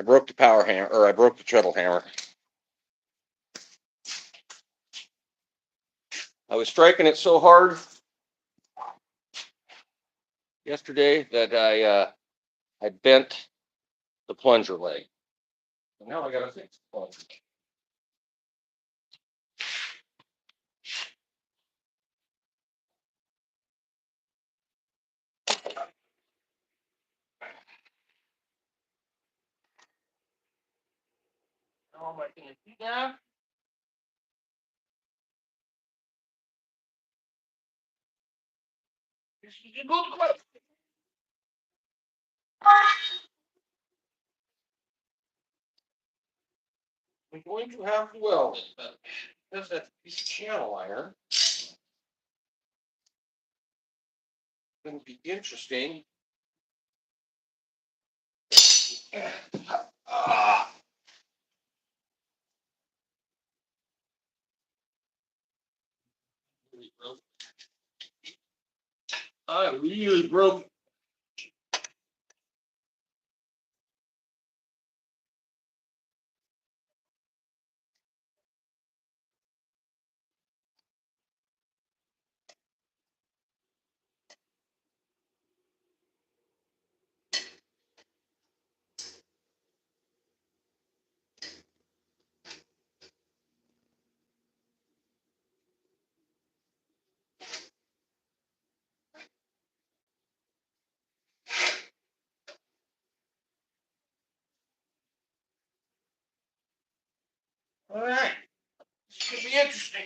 broke the power hammer, or I broke the treadle hammer. I was striking it so hard yesterday that I bent the plunger leg. So now I gotta fix the plunger. How am I gonna do that? You go to quit. I'm going to have to weld it, but because that's a piece of channel iron, it's going to be interesting. I really broke. All right, this could be interesting.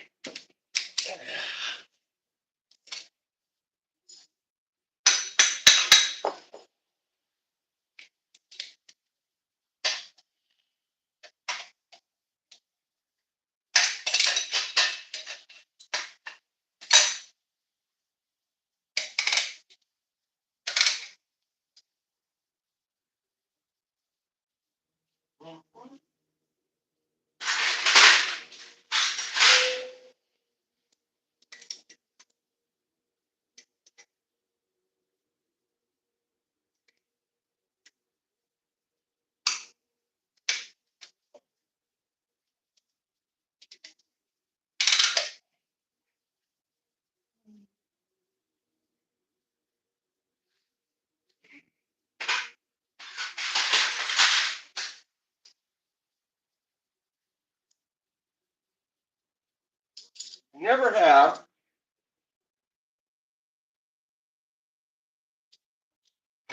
Never have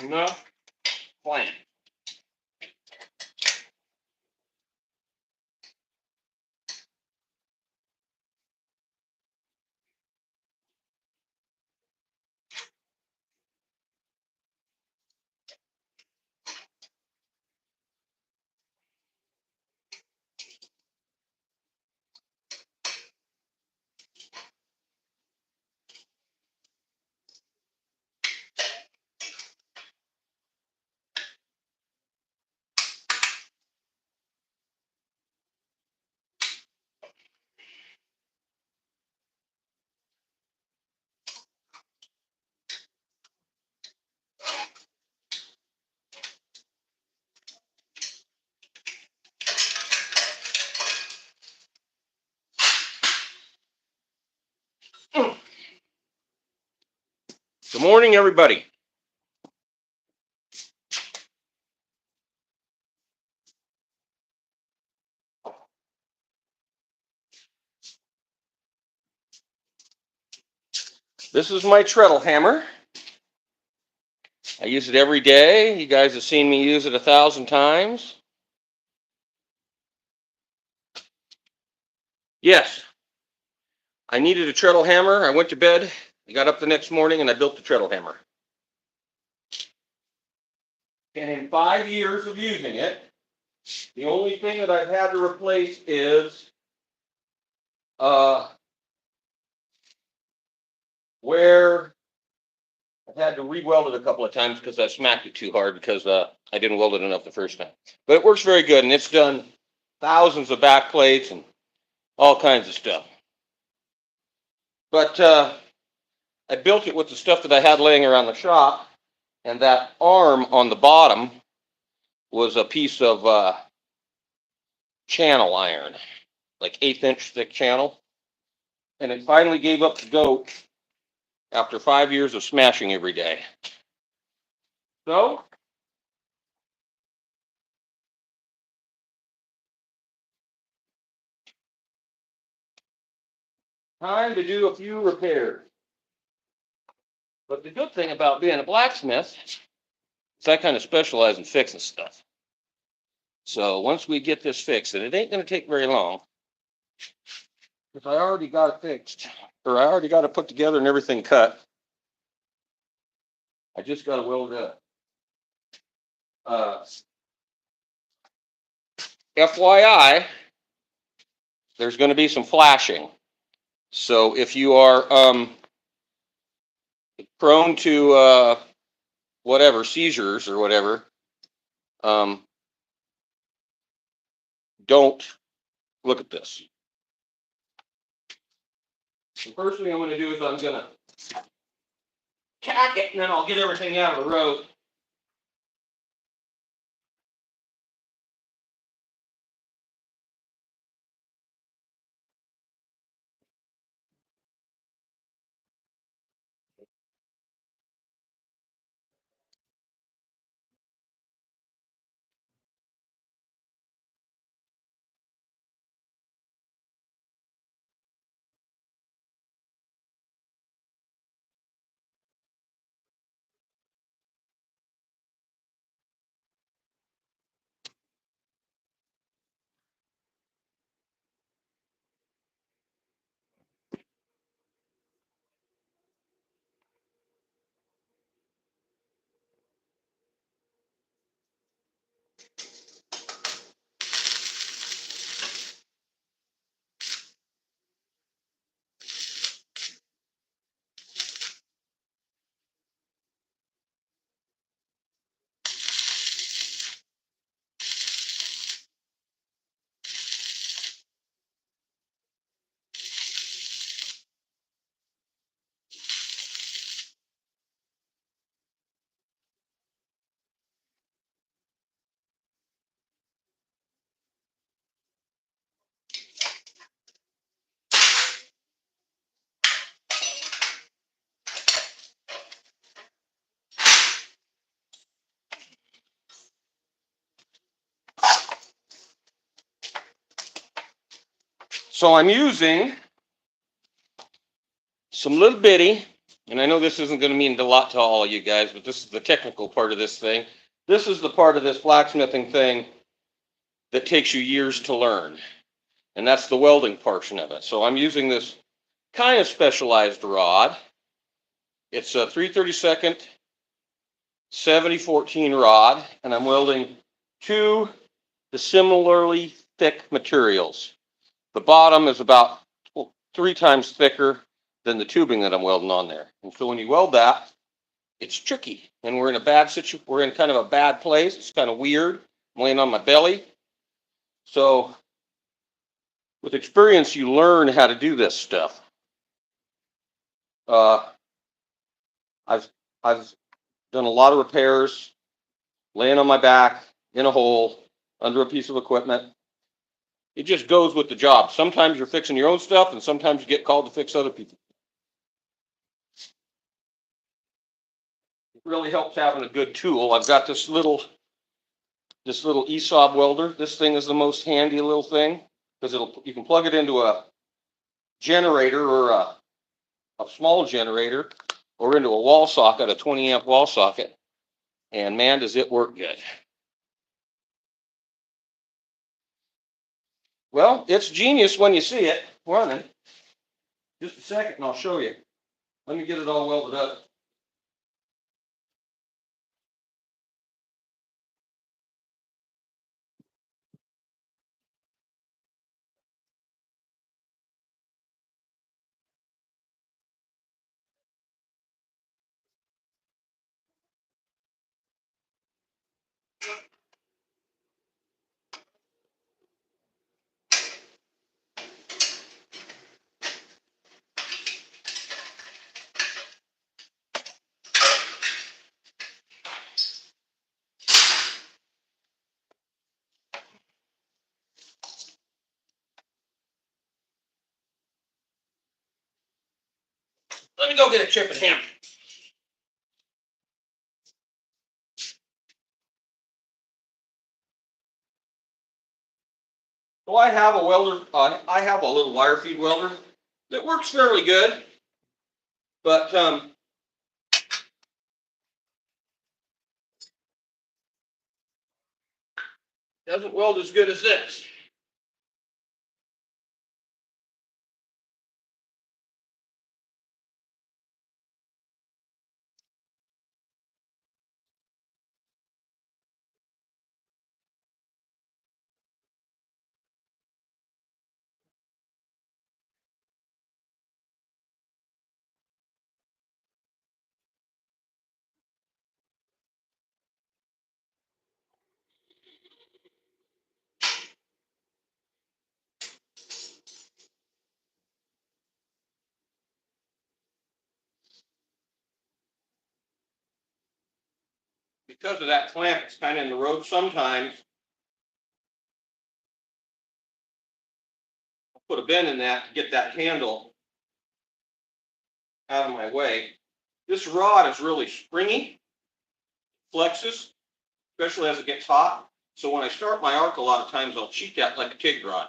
enough plant. Good morning, everybody. This is my treadle hammer. I use it every day. You guys have seen me use it 1,000 times. Yes, I needed a treadle hammer. I went to bed. I got up the next morning and I built the treadle hammer. And in 5 years of using it, the only thing that I've had to replace is where I've had to re-weld it a couple of times because I smacked it too hard because I didn't weld it enough the first time. But it works very good, and it's done thousands of back plates and all kinds of stuff. But I built it with the stuff that I had laying around the shop, and that arm on the bottom was a piece of channel iron, like 1/8 inch thick channel. And it finally gave up the goat after 5 years of smashing every day. So, time to do a few repairs. But the good thing about being a blacksmith is I kind of specialize in fixing stuff. So once we get this fixed, and it ain't going to take very long, because I already got it fixed, or I already got it put together and everything cut. I just got to weld it up. FYI, there's going to be some flashing. So if you are prone to whatever, seizures or whatever, don't look at this. The first thing I'm going to do is I'm going to tack it, and then I'll get everything out of the road. So I'm using some little bitty, and I know this isn't going to mean a lot to all of you guys, but this is the technical part of this thing. This is the part of this blacksmithing thing that takes you years to learn, and that's the welding portion of it. So I'm using this kind of specialized rod. It's a 3/32 7014 rod, and I'm welding two dissimilarly thick materials. The bottom is about 3 times thicker than the tubing that I'm welding on there. And so when you weld that, it's tricky. And we're in a bad situation. We're in kind of a bad place. It's kind of weird. I'm laying on my belly. So with experience, you learn how to do this stuff. I've done a lot of repairs, laying on my back in a hole under a piece of equipment. It just goes with the job. Sometimes you're fixing your own stuff, and sometimes you get called to fix other people. It really helps having a good tool. I've got this little ESOB welder. This thing is the most handy little thing because you can plug it into a generator or a small generator or into a wall socket, a 20 amp wall socket, and man, does it work good. Well, it's genius when you see it running. Just a second and I'll show you. Let me get it all welded up. Let me go get a chip and hammer. So I have a welder, I have a little wire feed welder that works fairly good, but doesn't weld as good as this. Because of that clamp, it's kind of in the road sometimes. I'll put a bend in that to get that handle out of my way. This rod is really springy, flexes, especially as it gets hot. So when I start my arc, a lot of times I'll cheat that like a TIG rod.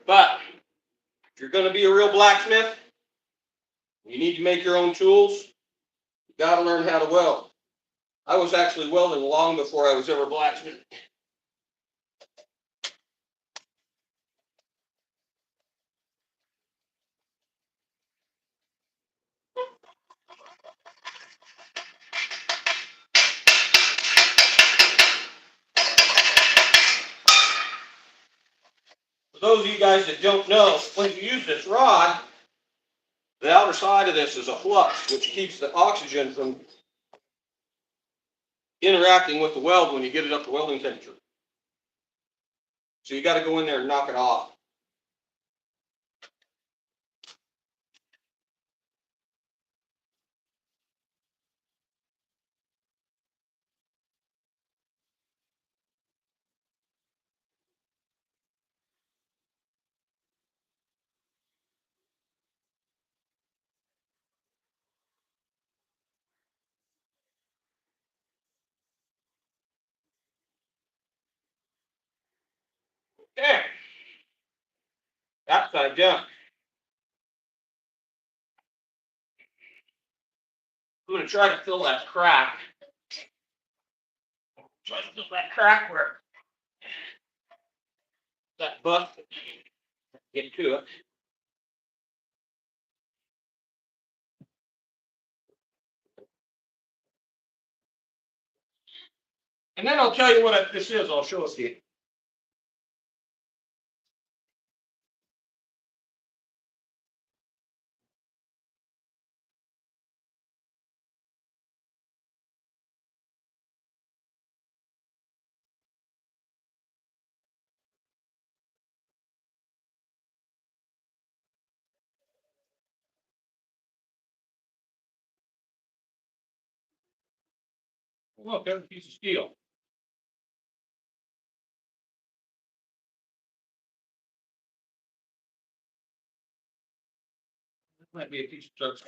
But if you're going to be a real blacksmith, you need to make your own tools. You got to learn how to weld. I was actually welding long before I was ever blacksmith. For those of you guys that don't know, when you use this rod, the outer side of this is a flux, which keeps the oxygen from interacting with the weld when you get it up to welding temperature. So you got to go in there and knock it off. Okay, that side done. I'm going to try to fill that crack. Try to fill that crack where that bust, get to it. And then I'll tell you what this is. I'll show it to you. Look, there's a piece of steel. That might be a piece of structure.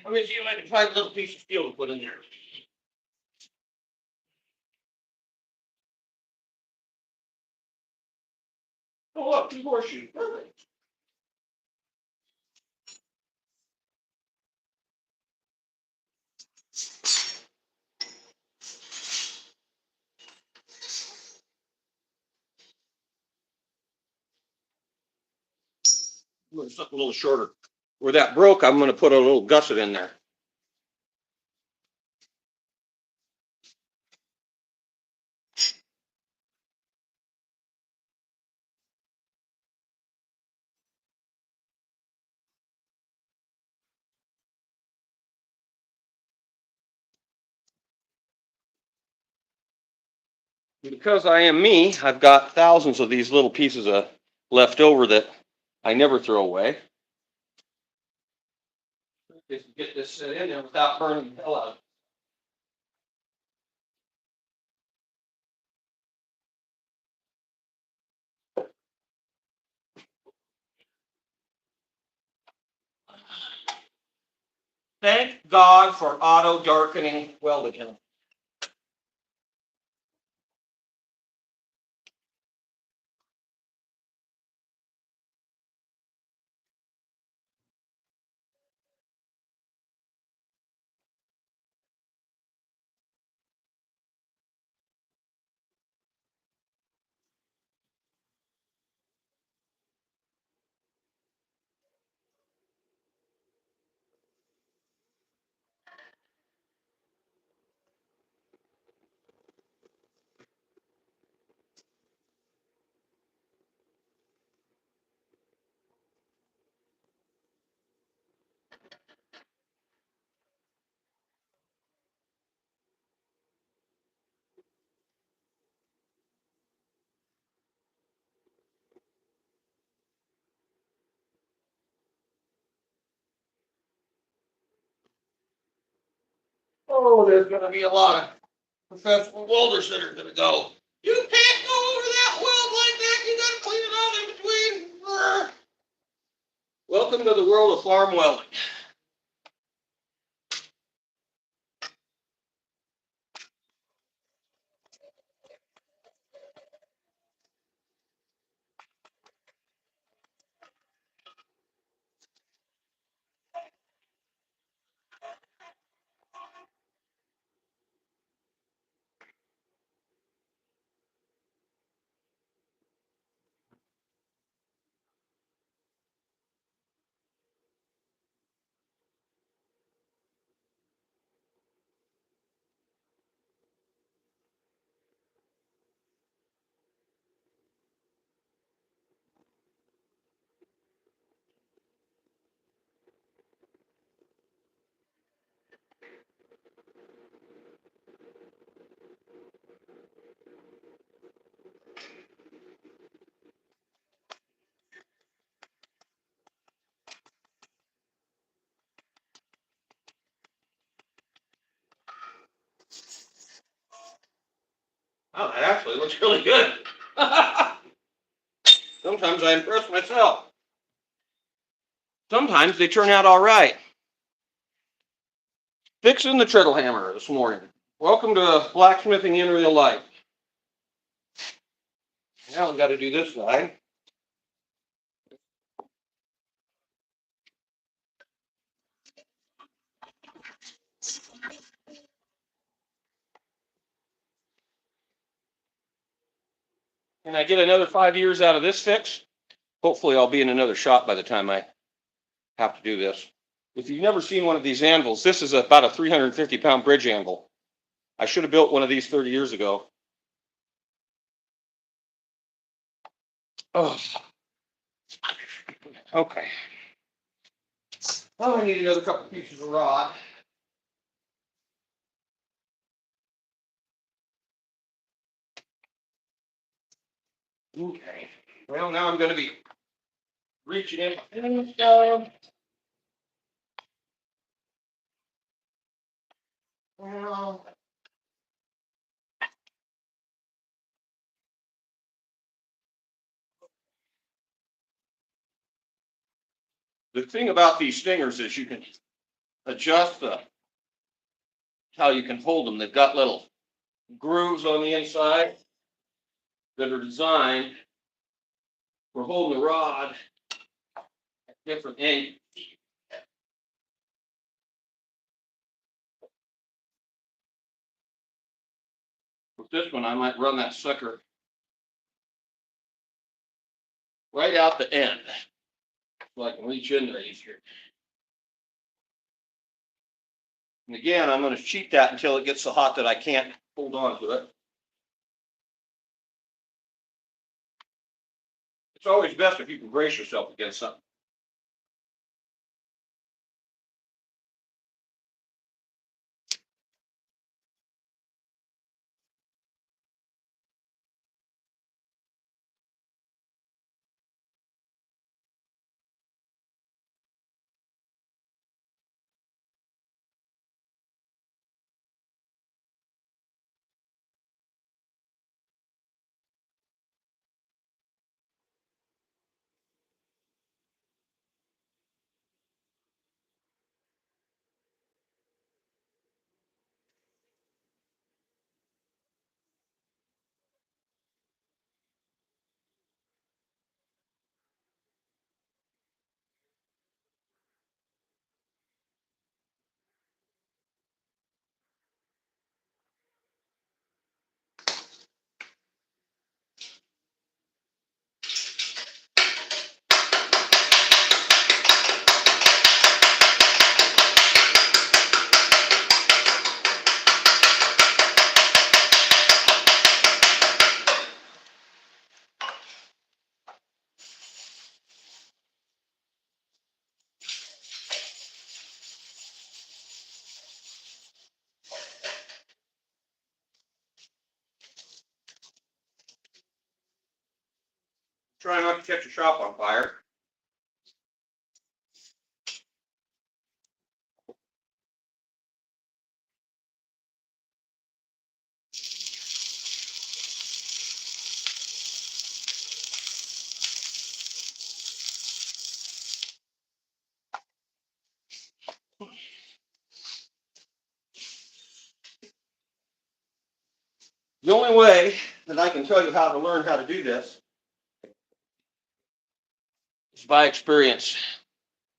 Let me see if I can find a little piece of steel to put in there. Oh, look, two horseshoes. Perfect. Something a little shorter. Where that broke, I'm going to put a little gusset in there. Because I am me, I've got thousands of these little pieces of left over that I never throw away. Just get this set in there without burning the hell out of it. Thank God for auto darkening welding. Oh, there's going to be a lot of professional welders that are going to go. You can't go over that weld like that. You got to clean it out in between. Welcome to the world of farm welding. Oh, that actually looks really good. Sometimes I impress myself. Sometimes they turn out all right. Fixing the treadle hammer this morning. Welcome to blacksmithing in real life. Now I've got to do this side. Can I get another 5 years out of this fix? Hopefully I'll be in another shop by the time I have to do this. If you've never seen one of these anvils, this is about a 350-pound bridge anvil. I should have built one of these 30 years ago. Oh, okay. Oh, I need another couple pieces of rod. Okay. Well, now I'm going to be reaching in. Well, the thing about these stingers is you can adjust how you can hold them. They've got little grooves on the inside that are designed for holding the rod at different angles. With this one, I might run that sucker right out the end so I can reach in there easier. And again, I'm going to sheet that until it gets so hot that I can't hold on to it. It's always best if you can brace yourself against something. Try not to catch your shop on fire. The only way that I can tell you how to learn how to do this is by experience,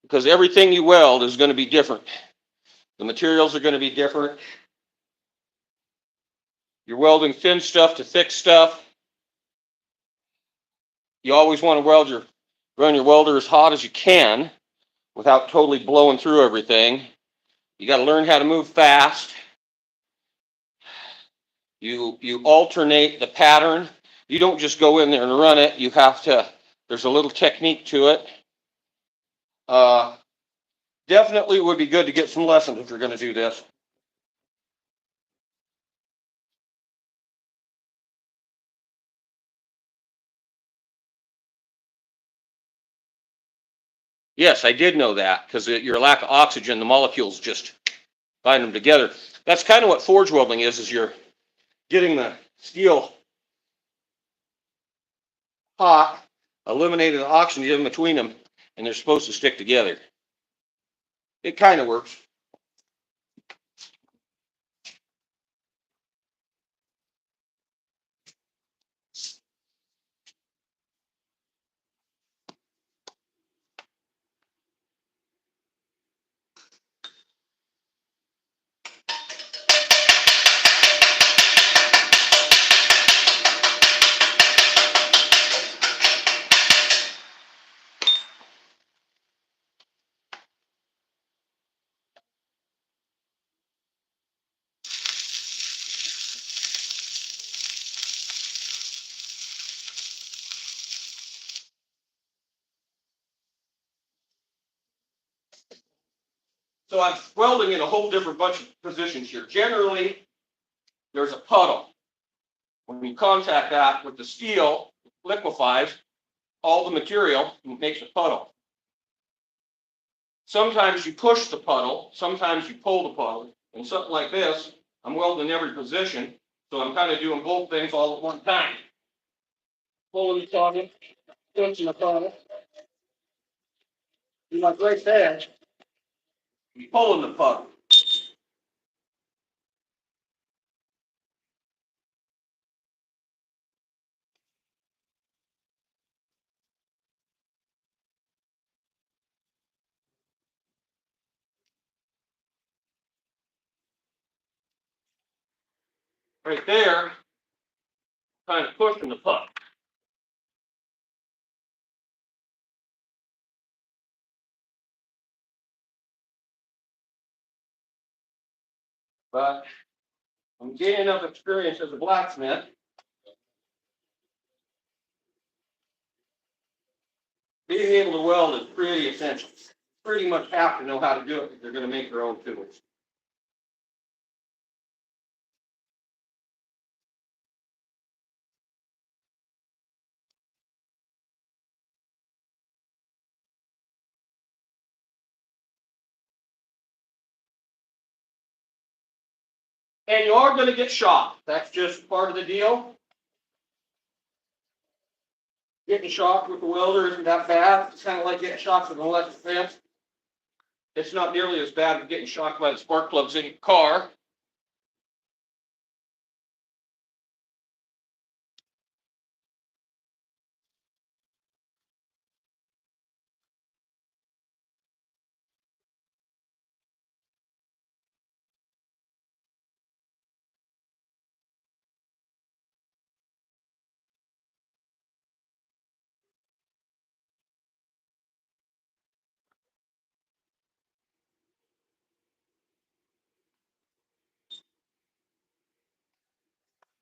because everything you weld is going to be different. The materials are going to be different. You're welding thin stuff to thick stuff. You always want to run your welder as hot as you can without totally blowing through everything. You got to learn how to move fast. You alternate the pattern. You don't just go in there and run it. You have to, there's a little technique to it. Definitely would be good to get some lessons if you're going to do this. Yes, I did know that, because your lack of oxygen, the molecules just bind them together. That's kind of what forge welding is you're getting the steel hot, eliminating the oxygen between them, and they're supposed to stick together. It kind of works. So I'm welding in a whole different bunch of positions here. Generally, there's a puddle. When you contact that with the steel, it liquefies all the material and makes a puddle. Sometimes you push the puddle, sometimes you pull the puddle. And something like this, I'm welding every position, so I'm kind of doing both things all at one time. Pulling the puddle, pushing the puddle. You're like right there, you're pulling the puddle. Right there, kind of pushing the puddle. But I'm gaining enough experience as a blacksmith. Being able to weld is pretty essential. Pretty much have to know how to do it if they're going to make their own tools. And you are going to get shocked. That's just part of the deal. Getting shocked with the welder isn't that bad. It's kind of like getting shocked with an electric fence. It's not nearly as bad as getting shocked by the spark plugs in your car.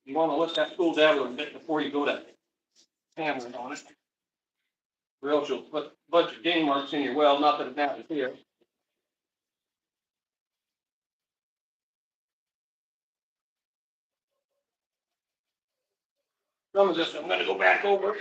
You want to let that cool down a little bit before you go to hammering on it. Or else you'll put a bunch of ding marks in your weld, not that it matters here. Some of this I'm going to go back over.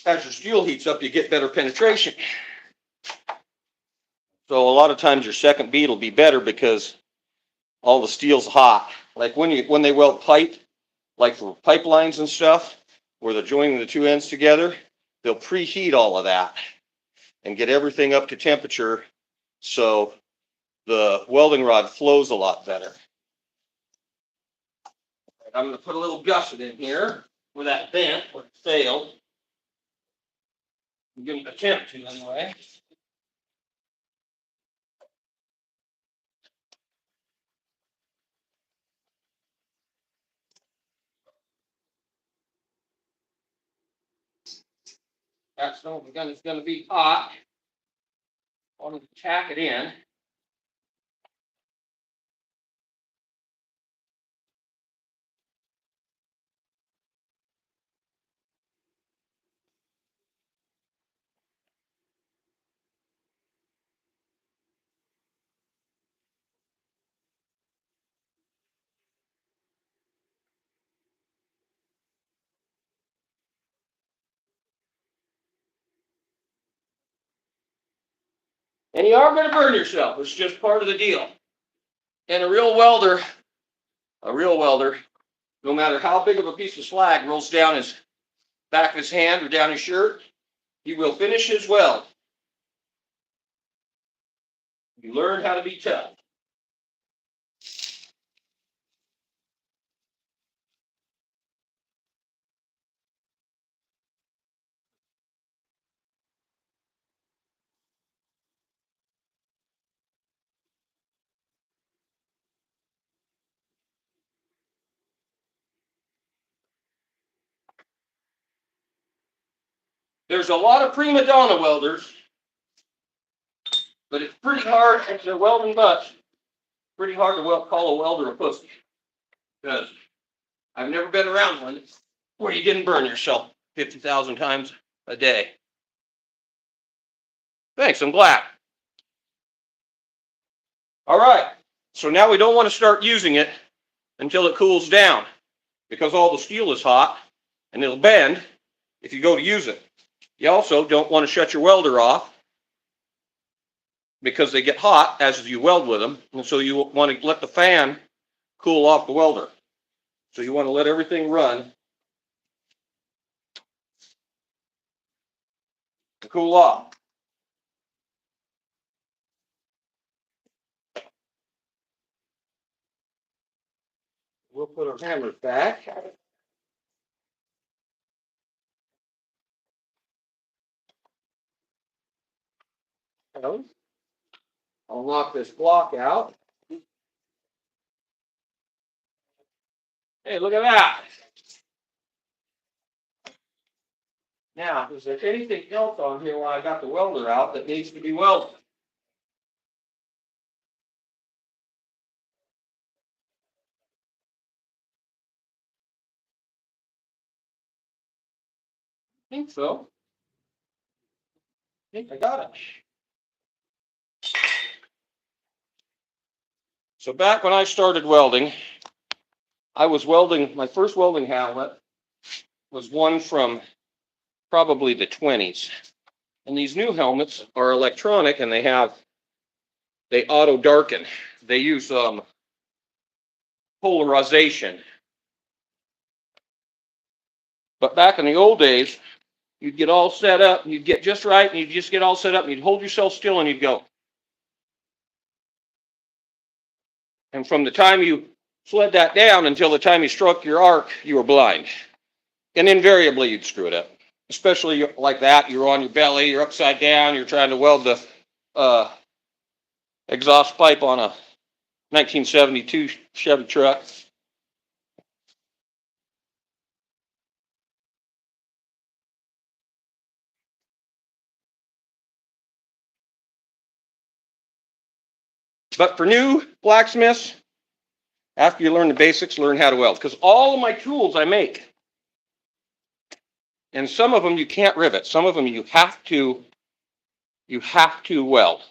As your steel heats up, you get better penetration. So a lot of times your second bead will be better because all the steel's hot. Like when they weld pipe, like for pipelines and stuff, where they're joining the two ends together, they'll preheat all of that and get everything up to temperature so the welding rod flows a lot better. I'm going to put a little gusset in here where that bent, where it failed. I'm going to attempt to anyway. That's going to be hot. I want to tack it in. And you are going to burn yourself. It's just part of the deal. And a real welder, no matter how big of a piece of slag rolls down his back of his hand or down his shirt, he will finish his weld. You learn how to be tough. There's a lot of prima donna welders, but it's pretty hard if they're welding much. Pretty hard to call a welder a pussy, because I've never been around one where you didn't burn yourself 50,000 times a day. Thanks, I'm glad. All right, so now we don't want to start using it until it cools down, because all the steel is hot and it'll bend if you go to use it. You also don't want to shut your welder off because they get hot as you weld with them, and so you want to let the fan cool off the welder. So you want to let everything run to cool off. We'll put our hammers back. I'll knock this block out. Hey, look at that. Now, is there anything else on here while I got the welder out that needs to be welded? I think so. I think I got it. So back when I started welding, my first welding helmet was one from probably the 20s. And these new helmets are electronic and they auto darken. They use polarization. But back in the old days, you'd get all set up, and you'd get just right, and you'd just get all set up, and you'd hold yourself still, and you'd go. And from the time you slid that down until the time you struck your arc, you were blind. And invariably, you'd screw it up. Especially like that, you're on your belly, you're upside down, you're trying to weld the exhaust pipe on a 1972 Chevy truck. But for new blacksmiths, after you learn the basics, learn how to weld. Because all of my tools I make, and some of them you can't rivet. Some of them you have to weld.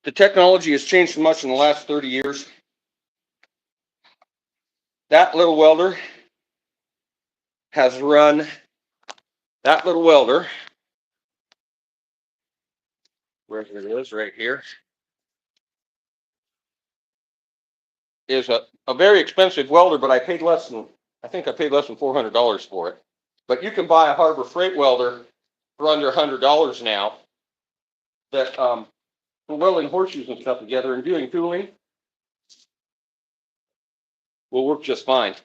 The technology has changed so much in the last 30 years. That little welder has run That little welder, where it is right here, is a very expensive welder, but I think I paid less than $400 for it. But you can buy a Harbor Freight welder for under $100 now that for welding horseshoes and stuff together and doing tooling will work just fine.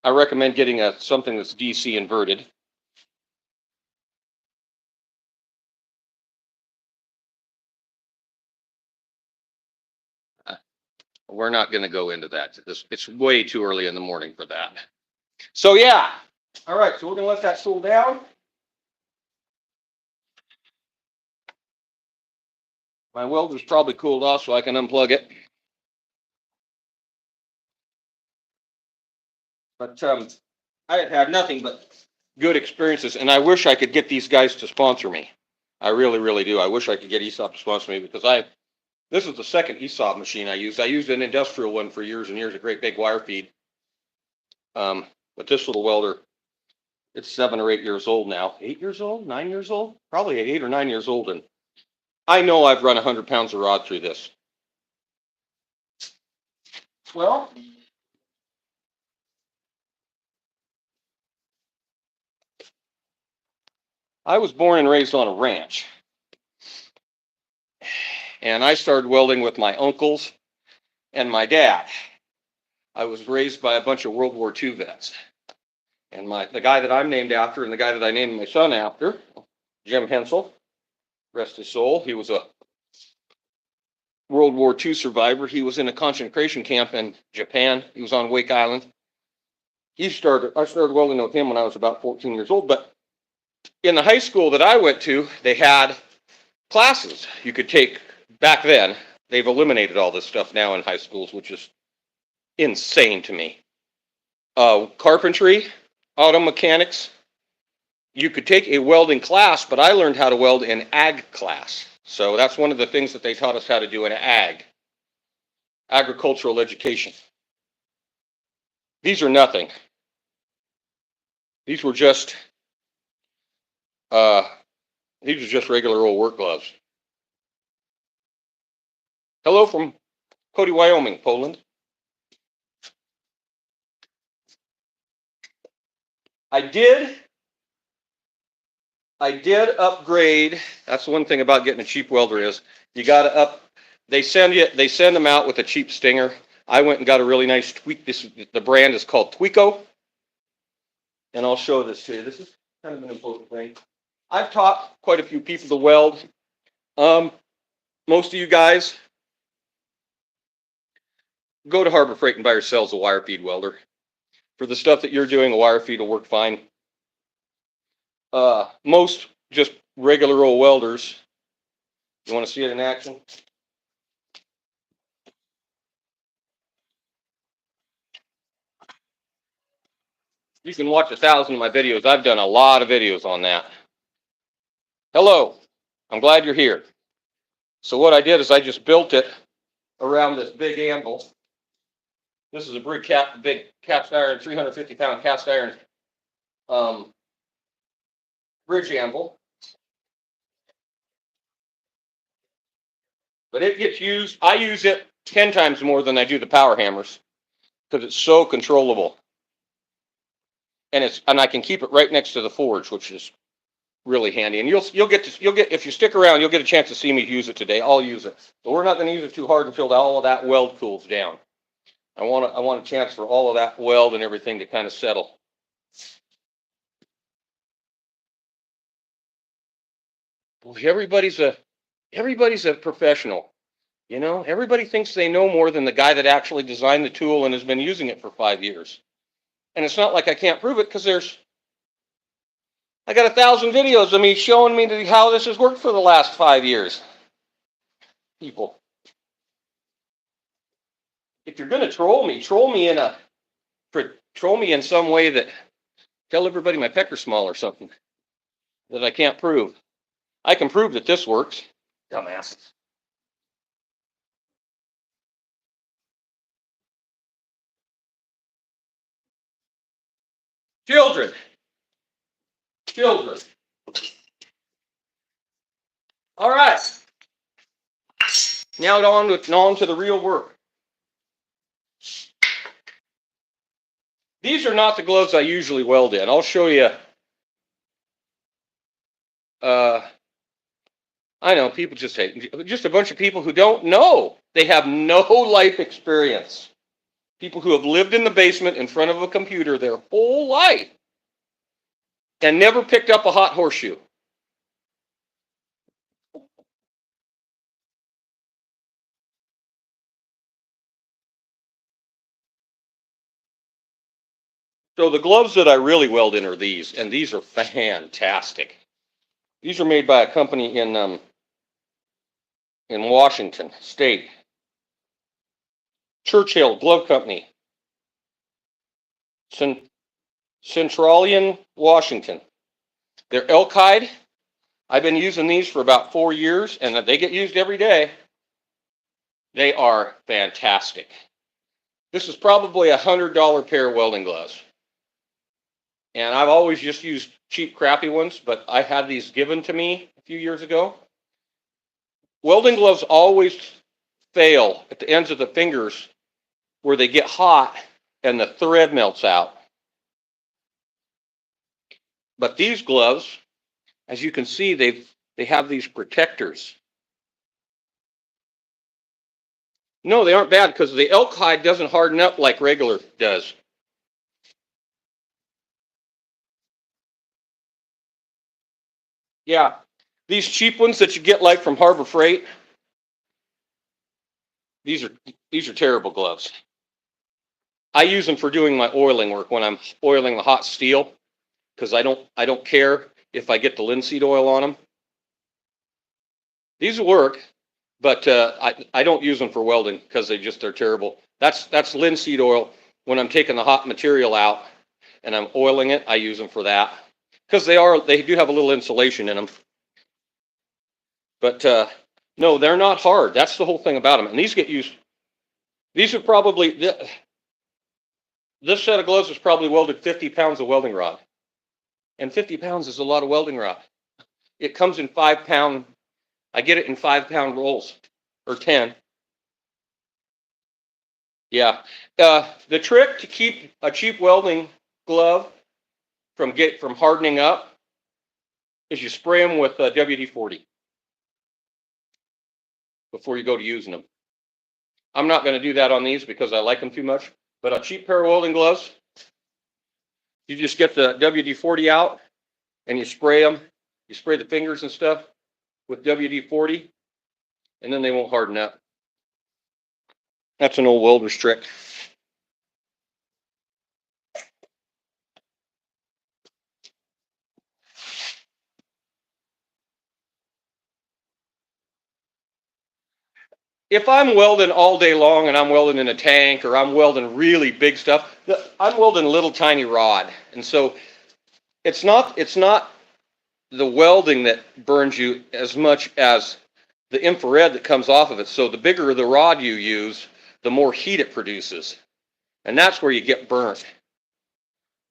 I recommend getting something that's DC inverted. We're not going to go into that. It's way too early in the morning for that. So yeah. All right, so we're going to let that cool down. My welder's probably cooled off, so I can unplug it. But I have had nothing but good experiences, and I wish I could get these guys to sponsor me. I really, really do. I wish I could get ESOP to sponsor me because this is the second ESOP machine I used. I used an industrial one for years and years, a great big wire feed. But this little welder, it's 7 or 8 years old now. 8 years old? 9 years old? Probably 8 or 9 years old. And I know I've run 100 pounds of rod through this. Well, I was born and raised on a ranch. And I started welding with my uncles and my dad. I was raised by a bunch of World War II vets. And the guy that I'm named after and the guy that I named my son after, Jim Hensel, rest his soul, he was a World War II survivor. He was in a concentration camp in Japan. He was on Wake Island. I started welding with him when I was about 14 years old. But in the high school that I went to, they had classes you could take back then. They've eliminated all this stuff now in high schools, which is insane to me. Carpentry, auto mechanics. You could take a welding class, but I learned how to weld in ag class. So that's one of the things that they taught us how to do in agricultural education. These are nothing. These were just regular old work gloves. Hello from Cody, Wyoming, Poland. I did upgrade. That's the one thing about getting a cheap welder is you got to they send them out with a cheap stinger. I went and got a really nice tweak. The brand is called Tweako. And I'll show this to you. This is kind of an important thing. I've taught quite a few people to weld. Most of you guys go to Harbor Freight and buy yourselves a wire feed welder. For the stuff that you're doing, a wire feed will work fine. Most just regular old welders. You want to see it in action? You can watch 1,000 of my videos. I've done a lot of videos on that. Hello, I'm glad you're here. So what I did is I just built it around this big anvil. This is a big cast iron, 350-pound cast iron bridge anvil. But it gets used, I use it 10 times more than I do the power hammers because it's so controllable. And I can keep it right next to the forge, which is really handy. And you'll get if you stick around, you'll get a chance to see me use it today. I'll use it. But we're not going to use it too hard until all of that weld cools down. I want a chance for all of that weld and everything to kind of settle. Well, everybody's a professional. You know, everybody thinks they know more than the guy that actually designed the tool and has been using it for 5 years. And it's not like I can't prove it because I got 1,000 videos of me showing me how this has worked for the last 5 years. People, if you're going to troll me in some way that tell everybody my pecker's small or something that I can't prove. I can prove that this works. Dumbasses. Children, children. All right. Now on to the real work. These are not the gloves I usually weld in. I'll show you. I know people just a bunch of people who don't know. They have no life experience. People who have lived in the basement in front of a computer their whole life and never picked up a hot horseshoe. So the gloves that I really weld in are these, and these are fantastic. These are made by a company in Washington State. Churchill Glove Company. Centralian, Washington. They're elk hide. I've been using these for about 4 years, and they get used every day. They are fantastic. This is probably a $100 pair of welding gloves. And I've always just used cheap, crappy ones, but I had these given to me a few years ago. Welding gloves always fail at the ends of the fingers where they get hot and the thread melts out. But these gloves, as you can see, they have these protectors. No, they aren't bad because the elk hide doesn't harden up like regular does. Yeah, these cheap ones that you get like from Harbor Freight, these are terrible gloves. I use them for doing my oiling work when I'm oiling the hot steel because I don't care if I get the linseed oil on them. These work, but I don't use them for welding because they're terrible. That's linseed oil. When I'm taking the hot material out and I'm oiling it, I use them for that because they do have a little insulation in them. But no, they're not hard. That's the whole thing about them. And these get used. These are probably this set of gloves is probably welded 50 pounds of welding rod, and 50 pounds is a lot of welding rod. It comes in 5-pound. I get it in 5-pound rolls or 10. Yeah. The trick to keep a cheap welding glove from hardening up is you spray them with WD-40 before you go to using them. I'm not going to do that on these because I like them too much. But a cheap pair of welding gloves, you just get the WD-40 out and you spray them. You spray the fingers and stuff with WD-40, and then they won't harden up. That's an old welder's trick. If I'm welding all day long and I'm welding in a tank or I'm welding really big stuff, I'm welding a little tiny rod. And so it's not the welding that burns you as much as the infrared that comes off of it. So the bigger the rod you use, the more heat it produces. And that's where you get burnt.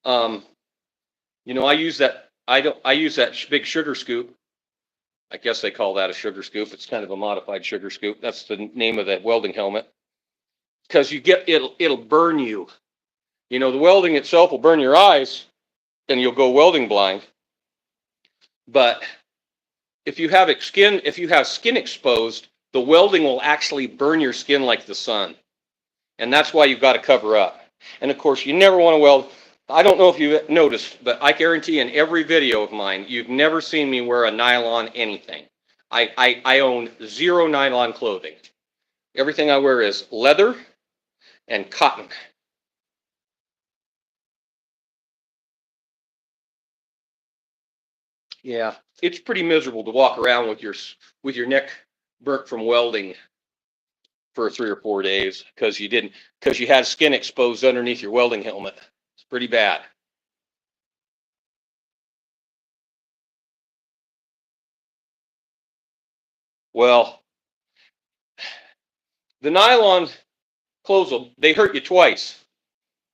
I use that big sugar scoop. I guess they call that a sugar scoop. It's kind of a modified sugar scoop. That's the name of that welding helmet. Because it'll burn you. The welding itself will burn your eyes and you'll go welding blind. But if you have skin exposed, the welding will actually burn your skin like the sun. And that's why you've got to cover up. And of course, you never want to weld. I don't know if you've noticed, but I guarantee in every video of mine, you've never seen me wear a nylon anything. I own 0 nylon clothing. Everything I wear is leather and cotton. Yeah, it's pretty miserable to walk around with your neck burnt from welding for 3 or 4 days because you had skin exposed underneath your welding helmet. It's pretty bad. Well, the nylon clothes they hurt you twice.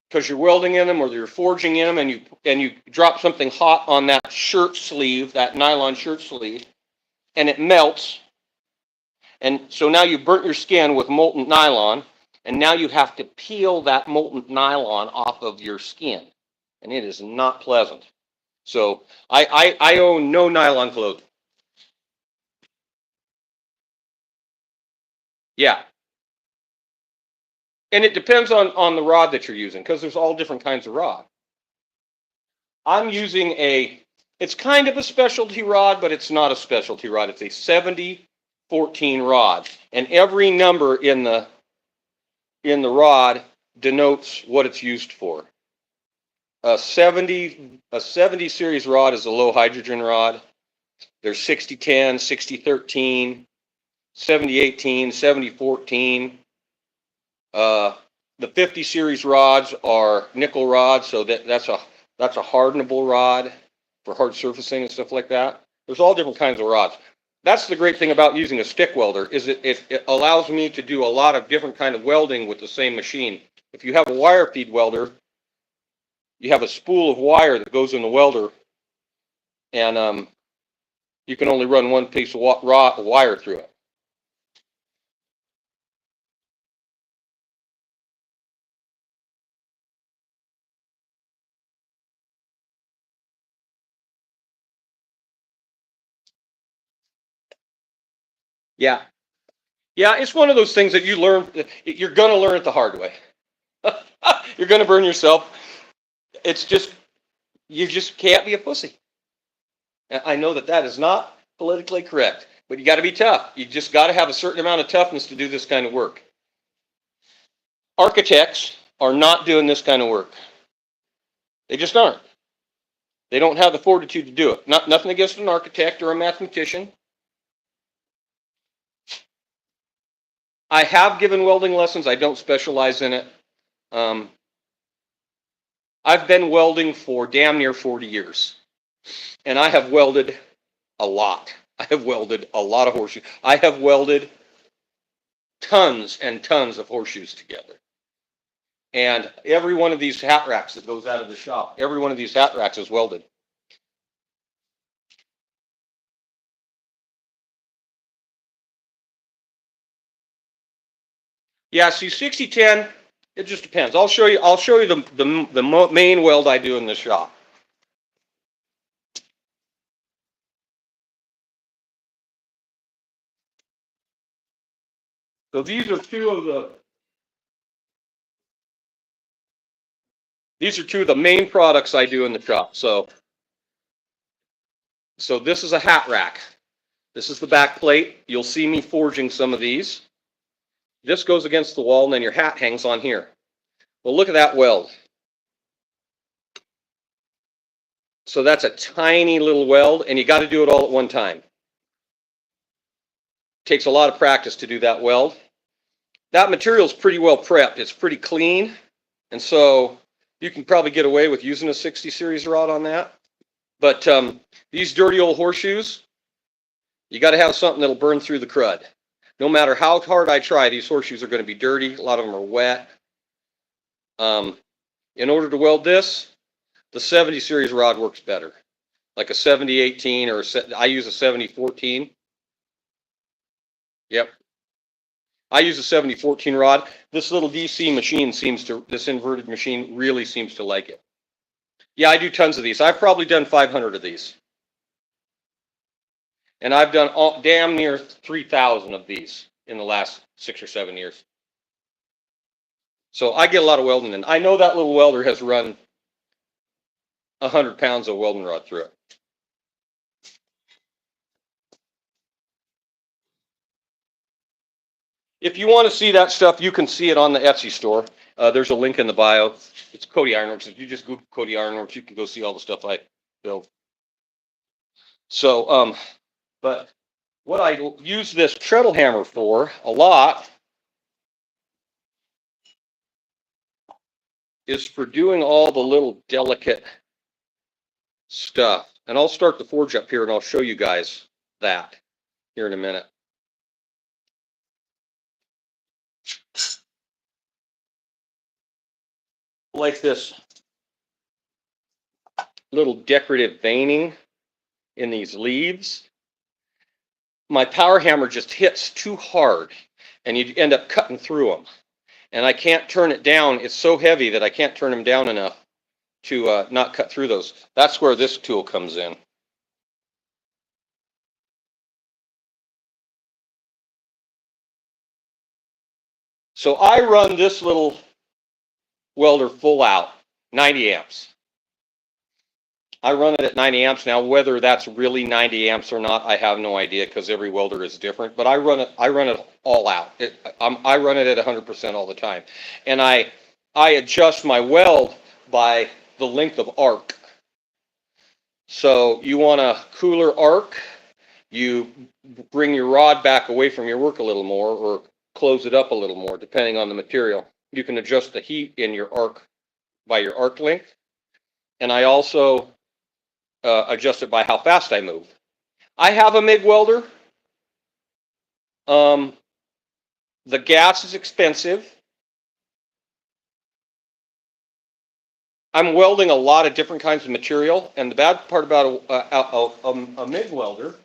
because you're welding in them or you're forging in them, and you drop something hot on that shirt sleeve, that nylon shirt sleeve, and it melts. And so now you burnt your skin with molten nylon, and now you have to peel that molten nylon off of your skin, and it is not pleasant. So I own no nylon clothing. Yeah, and it depends on the rod that you're using, because there's all different kinds of rod. I'm using it's kind of a specialty rod, but it's not a specialty rod. It's a 70-14 rod, and every number in the rod denotes what it's used for. A 70 series rod is a low hydrogen rod. There's 60-10, 60-13, 70-18, 70-14. The 50 series rods are nickel rods, so that's a hardenable rod for hard surfacing and stuff like that. There's all different kinds of rods. That's the great thing about using a stick welder, is it allows me to do a lot of different kind of welding with the same machine. If you have a wire feed welder, you have a spool of wire that goes in the welder, and you can only run one piece of wire through it. Yeah. Yeah, it's one of those things that you learn, you're going to learn it the hard way. You're going to burn yourself. It's just, you just can't be a pussy. I know that is not politically correct, but you got to be tough. You just got to have a certain amount of toughness to do this kind of work. Architects are not doing this kind of work. They just aren't. They don't have the fortitude to do it. Nothing against an architect or a mathematician. I have given welding lessons. I don't specialize in it. I've been welding for damn near 40 years, and I have welded a lot. I have welded a lot of horseshoes. I have welded tons and tons of horseshoes together. And every one of these hat racks that goes out of the shop, every one of these hat racks is welded. Yeah, see, 60-10, it just depends. I'll show you the main weld I do in the shop. So these are two of the main products I do in the shop. So this is a hat rack. This is the back plate. You'll see me forging some of these. This goes against the wall, and then your hat hangs on here. Well, look at that weld. So that's a tiny little weld, and you got to do it all at one time. It takes a lot of practice to do that weld. That material is pretty well prepped. It's pretty clean, and so you can probably get away with using a 60 series rod on that. But these dirty old horseshoes, you got to have something that'll burn through the crud. No matter how hard I try, these horseshoes are going to be dirty. A lot of them are wet. In order to weld this, the 70 series rod works better. Like a 70-18 or I use a 70-14. Yep. I use a 70-14 rod. This little DC machine this inverted machine really seems to like it. Yeah, I do tons of these. I've probably done 500 of these. And I've done damn near 3,000 of these in the last 6 or 7 years. So I get a lot of welding in. I know that little welder has run 100 pounds of welding rod through it. If you want to see that stuff, you can see it on the Etsy store. There's a link in the bio. It's Cody Iron Works. If you just Google Cody Iron Works, you can go see all the stuff I build. So, but what I use this treadle hammer for a lot is for doing all the little delicate stuff. And I'll start the forge up here, and I'll show you guys that here in a minute. like this little decorative veining in these leaves, my power hammer just hits too hard and you end up cutting through them. And I can't turn it down. It's so heavy that I can't turn them down enough to not cut through those. That's where this tool comes in. So I run this little welder full out, 90 amps. I run it at 90 amps. Now, whether that's really 90 amps or not, I have no idea because every welder is different. But I run it all out. I run it at 100% all the time, and I adjust my weld by the length of arc. So you want a cooler arc, you bring your rod back away from your work a little more, or close it up a little more, depending on the material. You can adjust the heat in your arc by your arc length, and I also adjust it by how fast I move. I have a MIG welder. The gas is expensive. I'm welding a lot of different kinds of material, and the bad part about a MIG welder,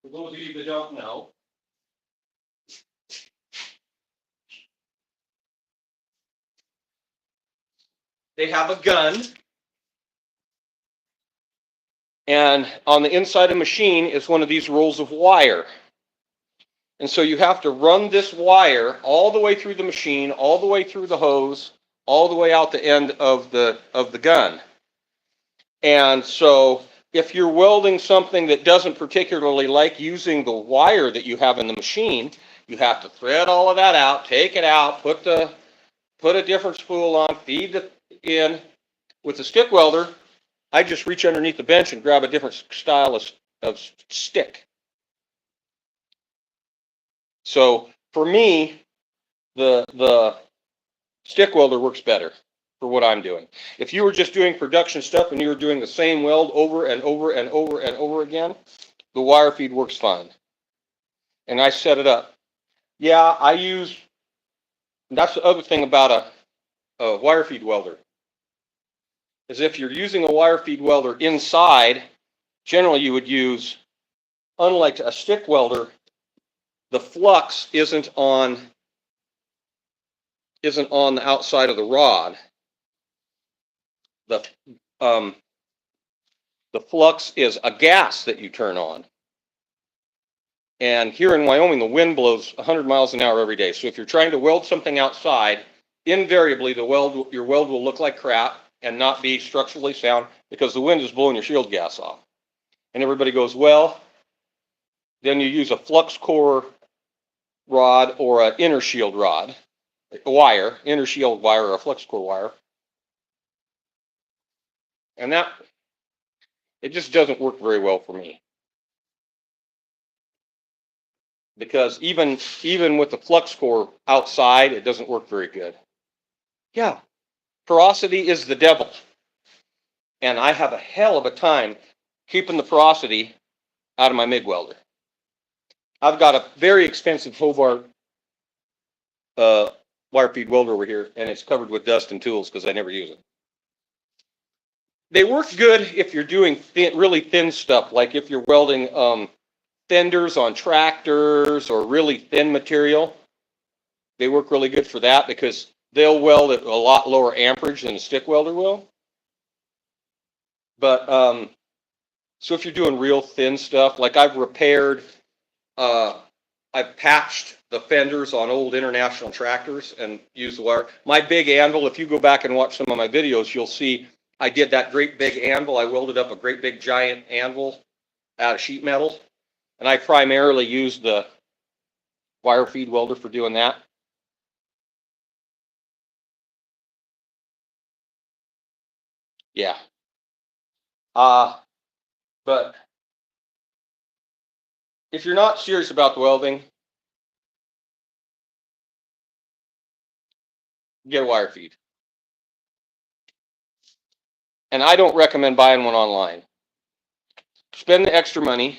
for those of you that don't know, they have a gun, and on the inside of the machine is one of these rolls of wire. And so you have to run this wire all the way through the machine, all the way through the hose, all the way out the end of the gun. And so if you're welding something that doesn't particularly like using the wire that you have in the machine, you have to thread all of that out, take it out, put a different spool on, feed it in. With the stick welder, I just reach underneath the bench and grab a different style of stick. So for me, the stick welder works better for what I'm doing. If you were just doing production stuff and you were doing the same weld over and over and over and over again, the wire feed works fine. And I set it up. Yeah, that's the other thing about a wire feed welder, is if you're using a wire feed welder inside, generally you would use, unlike a stick welder, the flux isn't on the outside of the rod. The flux is a gas that you turn on. And here in Wyoming, the wind blows 100 miles an hour every day. So if you're trying to weld something outside, invariably your weld will look like crap and not be structurally sound because the wind is blowing your shield gas off. And everybody goes, well, then you use a flux core rod or an inner shield rod, inner shield wire or a flux core wire. And it just doesn't work very well for me. Because even with the flux core outside, it doesn't work very good. Yeah, porosity is the devil. And I have a hell of a time keeping the porosity out of my MIG welder. I've got a very expensive Hobart wire feed welder over here, and it's covered with dust and tools because I never use it. They work good if you're doing really thin stuff, like if you're welding fenders on tractors or really thin material. They work really good for that because they'll weld at a lot lower amperage than a stick welder will. But so if you're doing real thin stuff, like I've patched the fenders on old International tractors and used the wire. My big anvil, if you go back and watch some of my videos, you'll see I did that great big anvil. I welded up a great big giant anvil out of sheet metal. And I primarily used the wire feed welder for doing that. Yeah. But if you're not serious about the welding, get a wire feed. And I don't recommend buying one online. Spend the extra money.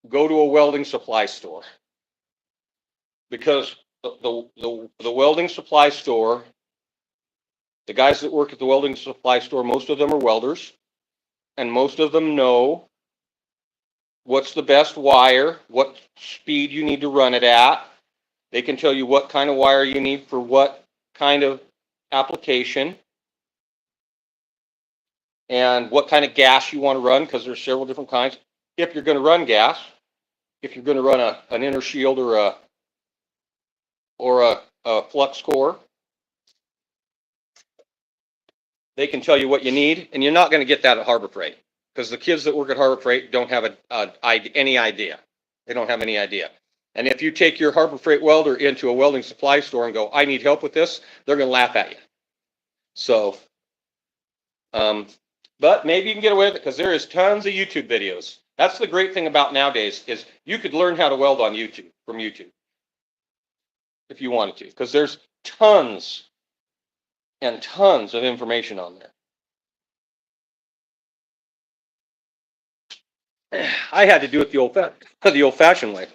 Go to a welding supply store. Because the welding supply store, the guys that work at the welding supply store, most of them are welders, and most of them know what's the best wire, what speed you need to run it at. They can tell you what kind of wire you need for what kind of application and what kind of gas you want to run, because there's several different kinds. If you're going to run gas, if you're going to run an inner shield or a flux core, they can tell you what you need, and you're not going to get that at Harbor Freight, because the kids that work at Harbor Freight don't have any idea. They don't have any idea. And if you take your Harbor Freight welder into a welding supply store and go, I need help with this, they're going to laugh at you. So, but maybe you can get away with it, because there is tons of YouTube videos. That's the great thing about nowadays, is you could learn how to weld on YouTube, from YouTube, if you wanted to, because there's tons and tons of information on there. I had to do it the old-fashioned way.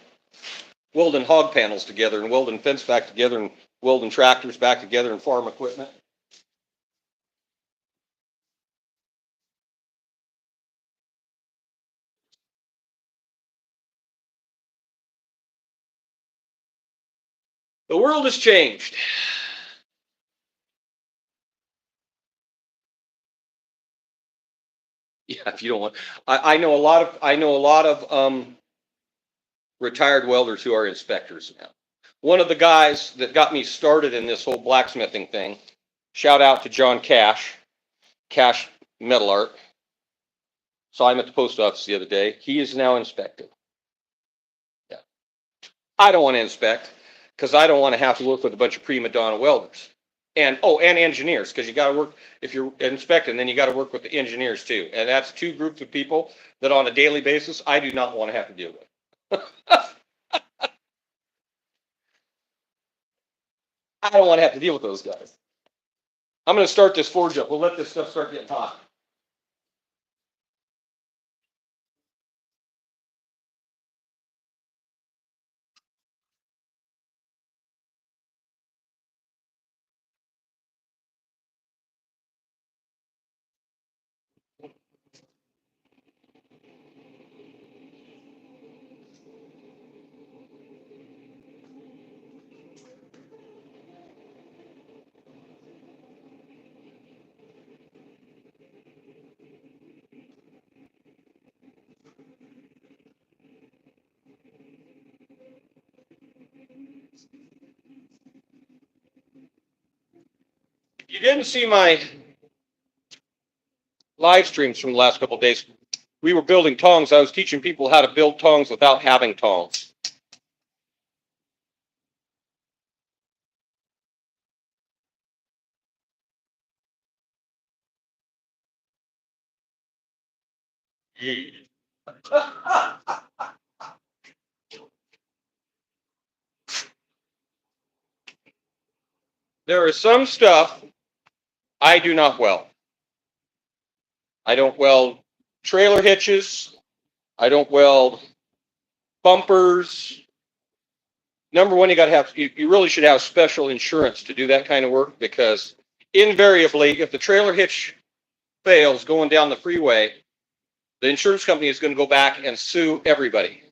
Welding hog panels together and welding fence back together and welding tractors back together and farm equipment. The world has changed. Yeah, if you don't want, I know a lot of retired welders who are inspectors now. One of the guys that got me started in this whole blacksmithing thing, shout out to John Cash Metal Art. Saw him at the post office the other day. He is now inspected. Yeah. I don't want to inspect, because I don't want to have to work with a bunch of prima donna welders. And engineers, because you got to work, if you're inspecting, then you got to work with the engineers too. And that's two groups of people that on a daily basis, I do not want to have to deal with. I don't want to have to deal with those guys. I'm going to start this forge up. We'll let this stuff start getting hot. You didn't see my live streams from the last couple of days. We were building tongs. I was teaching people how to build tongs without having tongs. There is some stuff I do not weld. I don't weld trailer hitches. I don't weld bumpers. Number one, you really should have special insurance to do that kind of work, because invariably, if the trailer hitch fails going down the freeway, the insurance company is going to go back and sue everybody.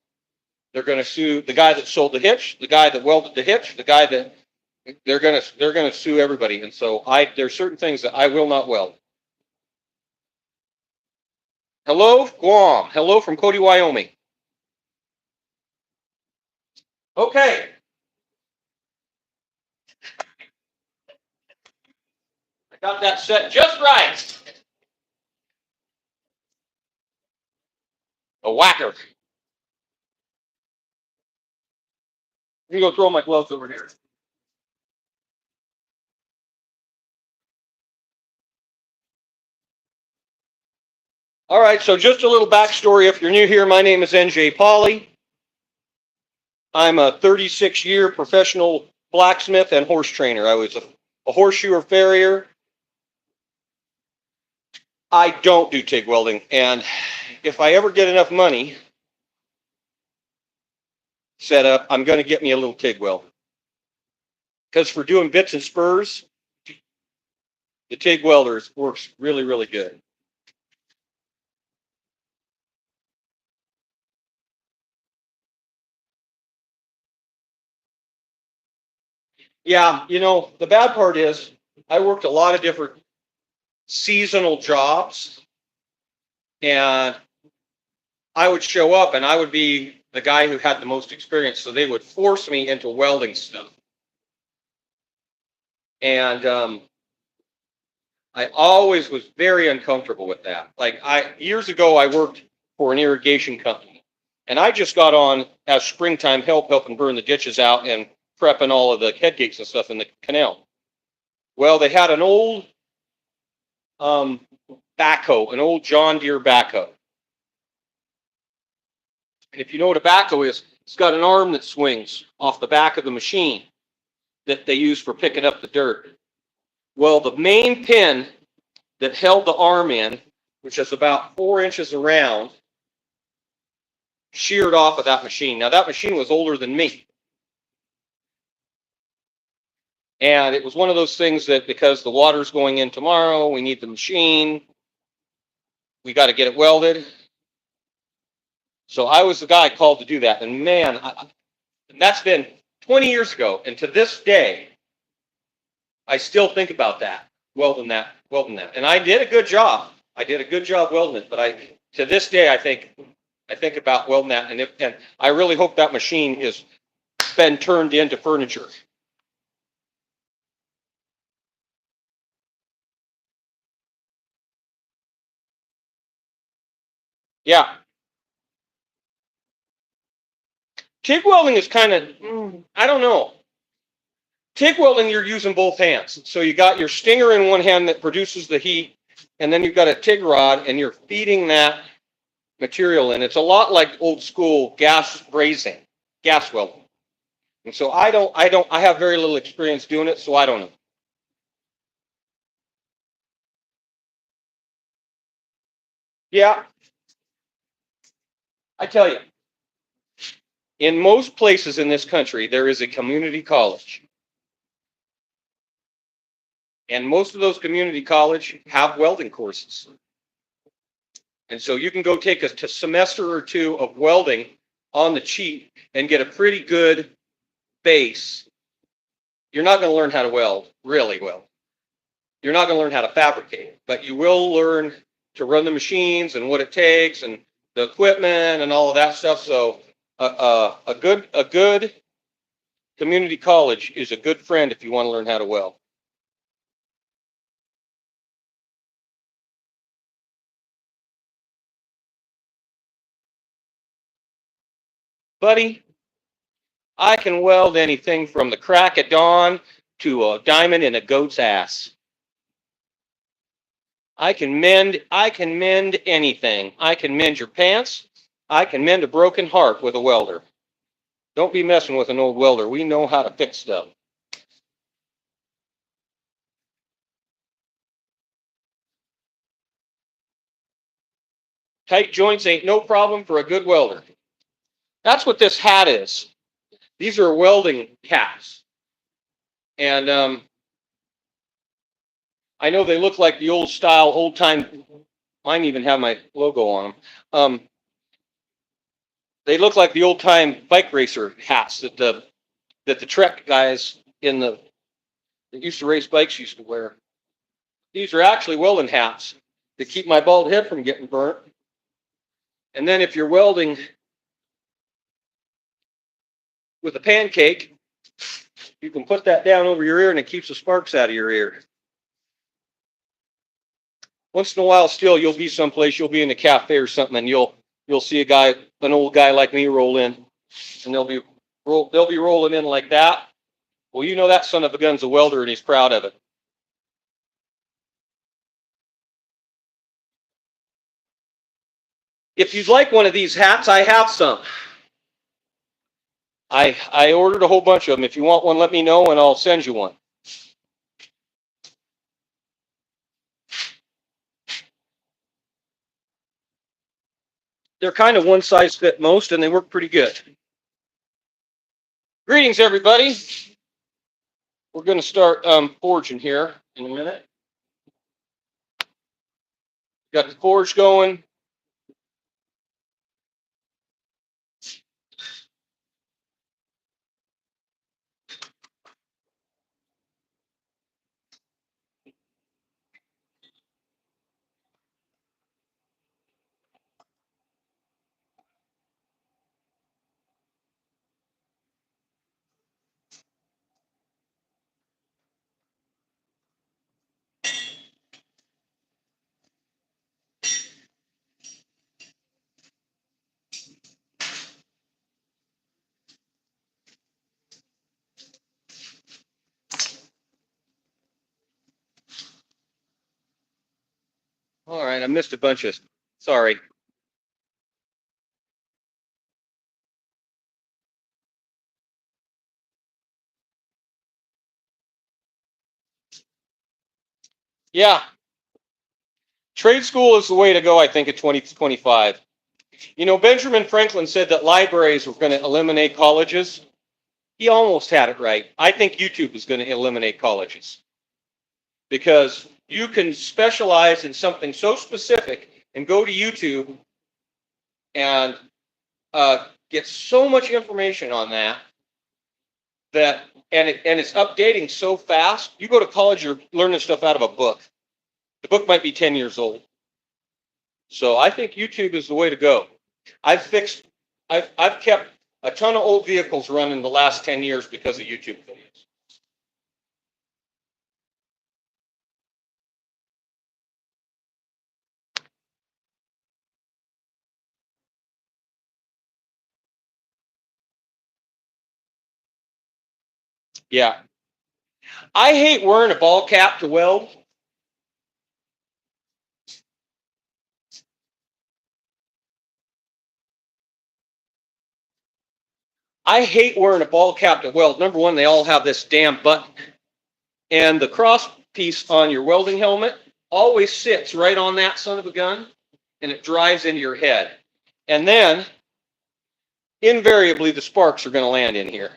They're going to sue the guy that sold the hitch, the guy that welded the hitch, the guy that they're going to sue everybody. And so there's certain things that I will not weld. Hello, Guam. Hello from Cody, Wyoming. Okay. I got that set just right. A whacker. I'm going to go throw my gloves over here. All right, so just a little backstory. If you're new here, my name is NJ Pauley. I'm a 36-year professional blacksmith and horse trainer. I was a horseshoer farrier. I don't do TIG welding, and if I ever get enough money set up, I'm going to get me a little TIG weld. because for doing bits and spurs, the TIG welder works really, really good. Yeah, you know, the bad part is I worked a lot of different seasonal jobs, and I would show up and I would be the guy who had the most experience. So they would force me into welding stuff. And I always was very uncomfortable with that. Like years ago, I worked for an irrigation company, and I just got on as springtime helping burn the ditches out and prepping all of the head gates and stuff in the canal. Well, they had an old backhoe, an old John Deere backhoe. And if you know what a backhoe is, it's got an arm that swings off the back of the machine that they use for picking up the dirt. Well, the main pin that held the arm in, which is about 4 inches around, sheared off of that machine. Now, that machine was older than me. And it was one of those things that because the water's going in tomorrow, we need the machine, we got to get it welded. So I was the guy called to do that. And man, that's been 20 years ago. And to this day, I still think about that, welding that. And I did a good job. I did a good job welding it. But to this day, I think about welding that. And I really hope that machine has been turned into furniture. Yeah. TIG welding is kind of, I don't know. TIG welding, you're using both hands. So you got your stinger in one hand that produces the heat, and then you've got a TIG rod, and you're feeding that material in. It's a lot like old school gas brazing, gas welding. And so I have very little experience doing it, so I don't know. Yeah, I tell you, in most places in this country, there is a community college. And most of those community college have welding courses. And so you can go take a semester or two of welding on the cheap and get a pretty good base. You're not going to learn how to weld really well. You're not going to learn how to fabricate, but you will learn to run the machines and what it takes and the equipment and all of that stuff. So a good community college is a good friend if you want to learn how to weld. Buddy, I can weld anything from the crack of dawn to a diamond in a goat's ass. I can mend anything. I can mend your pants. I can mend a broken heart with a welder. Don't be messing with an old welder. We know how to fix stuff. Tight joints ain't no problem for a good welder. That's what this hat is. These are welding hats. And I know they look like the old style, old time, mine even have my logo on them. They look like the old time bike racer hats that the Trek guys that used to race bikes used to wear. These are actually welding hats that keep my bald head from getting burnt. And then if you're welding with a pancake, you can put that down over your ear and it keeps the sparks out of your ear. Once in a while, still, you'll be someplace, you'll be in a cafe or something, and you'll see an old guy like me roll in, and they'll be rolling in like that. Well, you know that son of a gun's a welder, and he's proud of it. If you'd like one of these hats, I have some. I ordered a whole bunch of them. If you want one, let me know, and I'll send you one. They're kind of one size fit most, and they work pretty good. Greetings, everybody. we're going to start forging here in a minute. Got the forge going. All right, I missed a bunch of, sorry. Yeah, trade school is the way to go, I think, at 2025. You know, Benjamin Franklin said that libraries were going to eliminate colleges. He almost had it right. I think YouTube is going to eliminate colleges because you can specialize in something so specific and go to YouTube and get so much information on that and it's updating so fast. You go to college, you're learning stuff out of a book. The book might be 10 years old. So I think YouTube is the way to go. I've kept a ton of old vehicles running the last 10 years because of YouTube videos. Yeah. I hate wearing a ball cap to weld. I hate wearing a ball cap to weld. Number one, they all have this damn button. And the cross piece on your welding helmet always sits right on that son of a gun, and it drives into your head. And then, invariably, the sparks are going to land in here.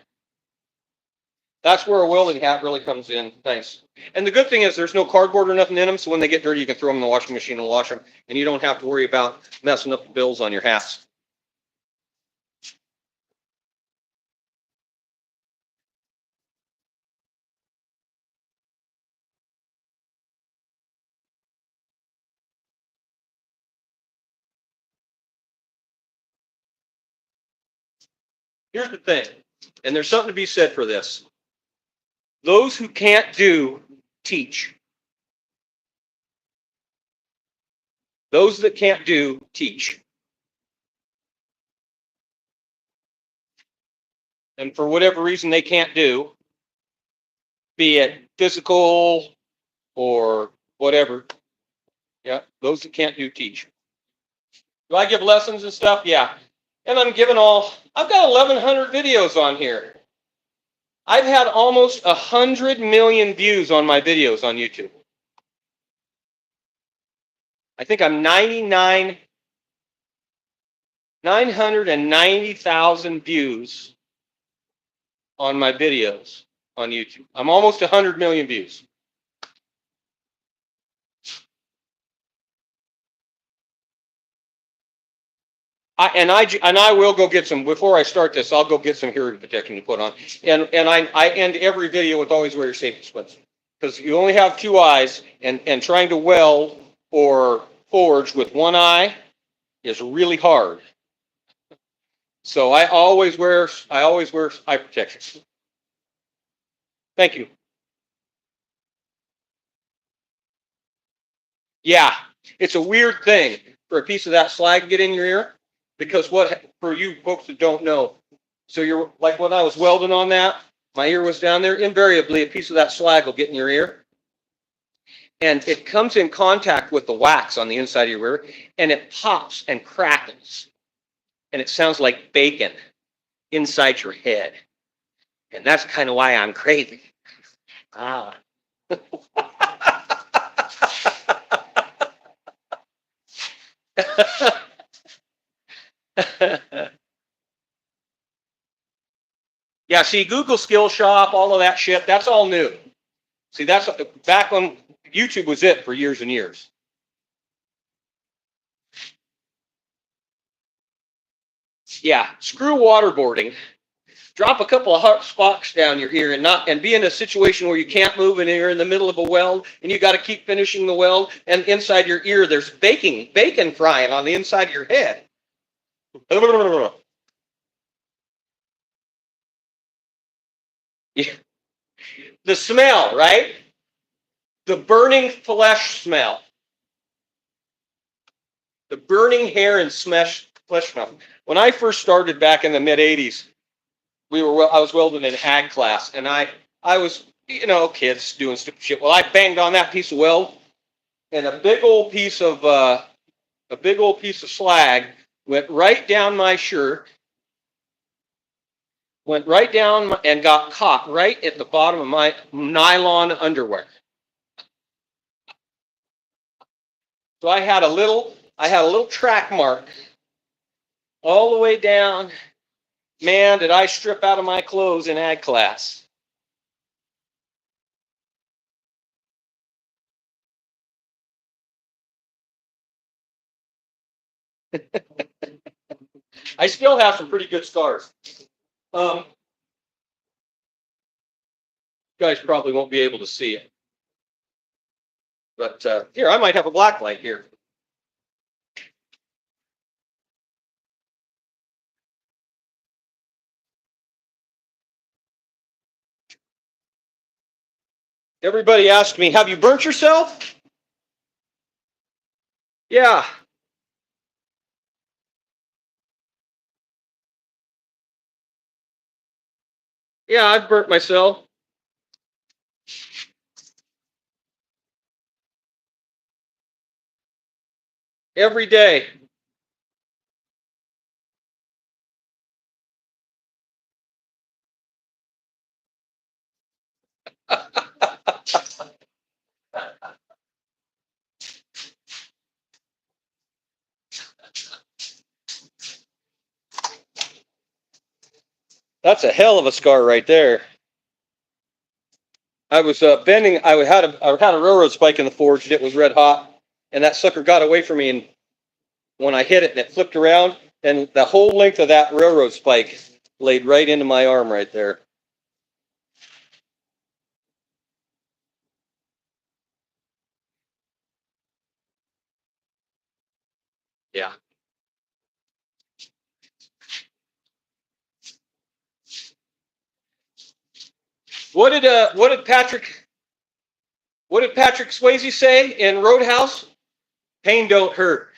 That's where a welding hat really comes in nice. And the good thing is there's no cardboard or nothing in them, so when they get dirty, you can throw them in the washing machine and wash them, and you don't have to worry about messing up the bills on your hats. Here's the thing, and there's something to be said for this. Those who can't do, teach. Those that can't do, teach. And for whatever reason they can't do, be it physical or whatever, yeah, those that can't do, teach. Do I give lessons and stuff? Yeah. And I've got 1,100 videos on here. I've had almost 100 million views on my videos on YouTube. I think I'm 990,000 views on my videos on YouTube. I'm almost 100 million views. I will go get some, before I start this, I'll go get some hearing protection to put on. And I end every video with always wear your safety splits. Because you only have two eyes, and trying to weld or forge with one eye is really hard. So I always wear eye protection. Thank you. Yeah, it's a weird thing for a piece of that slag to get in your ear, because for you folks that don't know, so you're like when I was welding on that, my ear was down there. Invariably, a piece of that slag will get in your ear, and it comes in contact with the wax on the inside of your ear, and it pops and crackles, and it sounds like bacon inside your head, and that's kind of why I'm crazy. Ah. Yeah, see, Google Skill Shop, all of that shit, that's all new. See, that's back when YouTube was it for years and years. Yeah, screw waterboarding. Drop a couple of hot spots down your ear and be in a situation where you can't move and you're in the middle of a weld and you got to keep finishing the weld, and inside your ear there's bacon frying on the inside of your head. The smell, right? The burning flesh smell. The burning hair and flesh smell. When I first started back in the mid 80s, I was welding in ag class, and I was, kids doing stupid shit. Well, I banged on that piece of weld, and a big old piece of slag went right down my shirt, went right down and got caught right at the bottom of my nylon underwear. So I had a little track mark all the way down. Man, did I strip out of my clothes in ag class. I still have some pretty good scars. You guys probably won't be able to see it. But here, I might have a black light here. Everybody asked me, have you burnt yourself? Yeah. Yeah, I've burnt myself. Every day. That's a hell of a scar right there. I was bending. I had a railroad spike in the forge. And it was red hot, and that sucker got away from me. And when I hit it, and it flipped around, and the whole length of that railroad spike laid right into my arm right there. Yeah. What did Patrick Swayze say in Roadhouse? Pain don't hurt.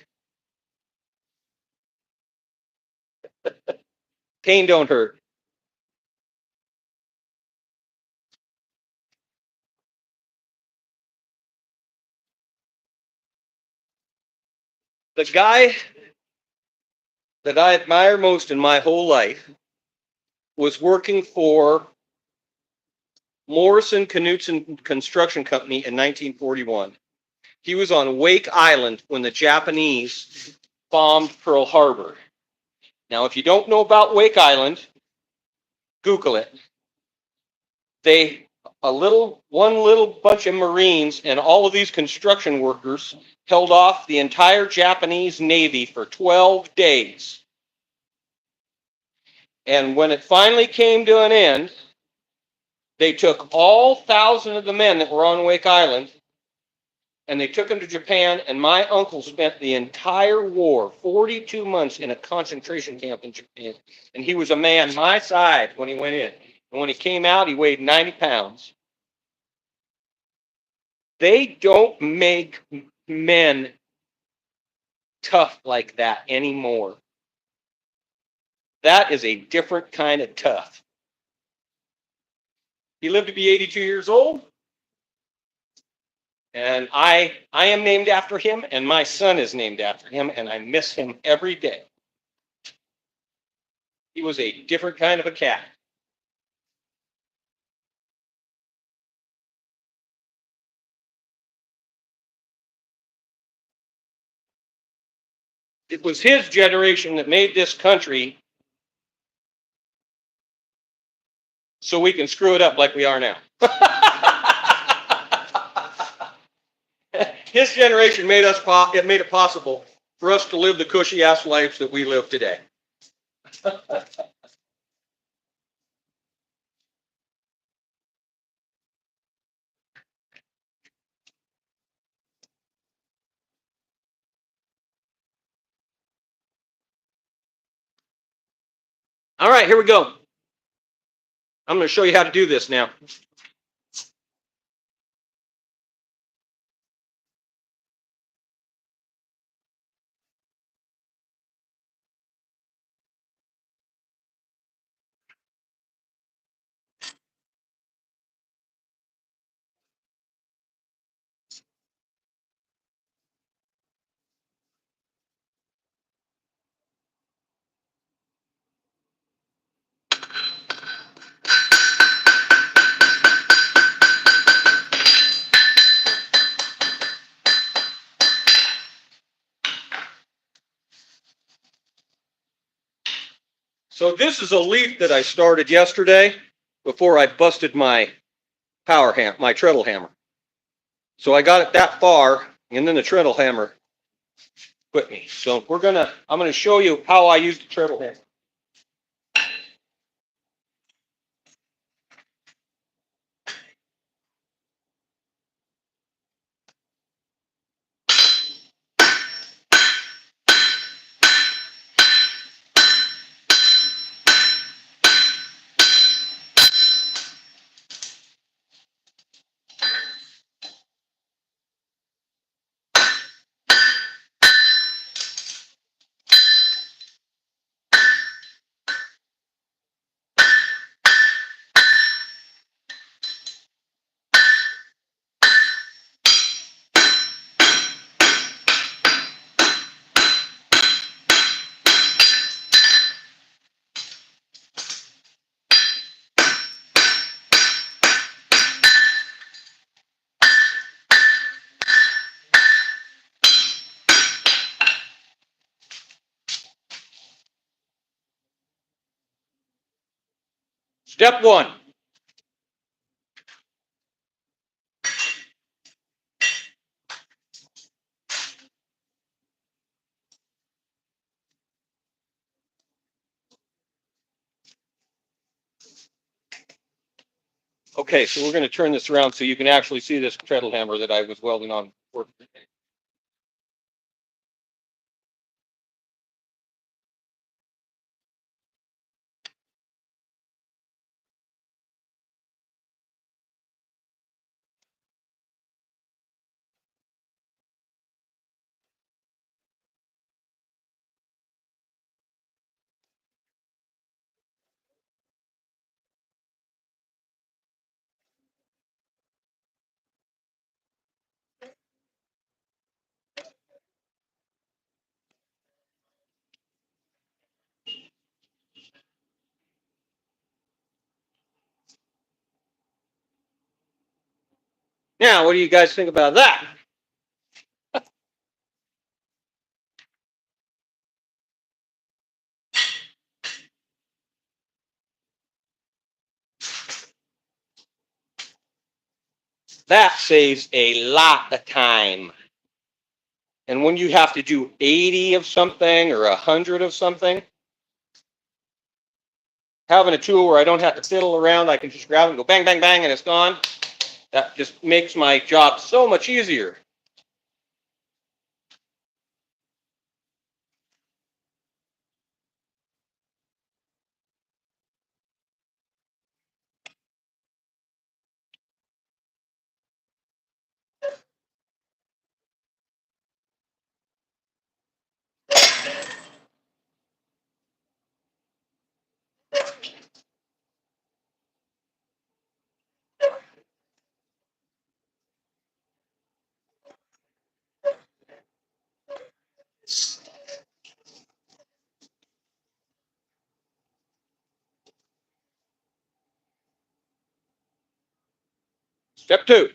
Pain don't hurt. The guy that I admire most in my whole life was working for Morrison Knudsen Construction Company in 1941. He was on Wake Island when the Japanese bombed Pearl Harbor. Now, if you don't know about Wake Island, Google it. One little bunch of Marines and all of these construction workers held off the entire Japanese Navy for 12 days. And when it finally came to an end, they took all 1,000 of the men that were on Wake Island and they took them to Japan. And my uncle spent the entire war, 42 months, in a concentration camp in Japan. And he was a man my size when he went in. And when he came out, he weighed 90 pounds. They don't make men tough like that anymore. That is a different kind of tough. He lived to be 82 years old. And I am named after him, and my son is named after him, and I miss him every day. He was a different kind of a cat. It was his generation that made this country so we can screw it up like we are now. His generation made it possible for us to live the cushy ass lives that we live today. All right, here we go. I'm going to show you how to do this now. So this is a leaf that I started yesterday before I busted my my treadle hammer. So I got it that far, and then the treadle hammer quit me. So I'm gonna show you how I use the treadle hammer. Step one. Okay, so we're going to turn this around so you can actually see this treadle hammer that I was welding on. Now, what do you guys think about that? That saves a lot of time. And when you have to do 80 of something or 100 of something, having a tool where I don't have to fiddle around, I can just grab it and go bang, bang, bang, and it's gone. That just makes my job so much easier. Step two.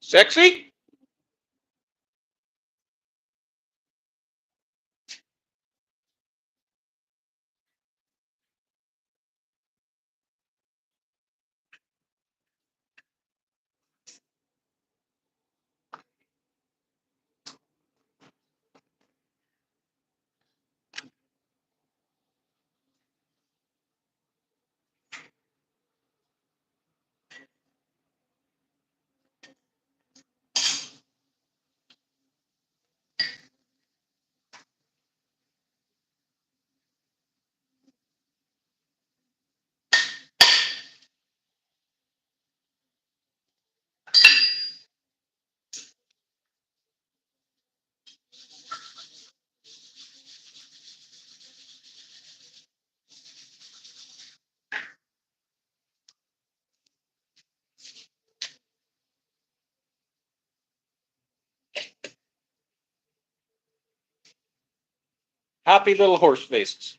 Sexy? Happy little horse faces.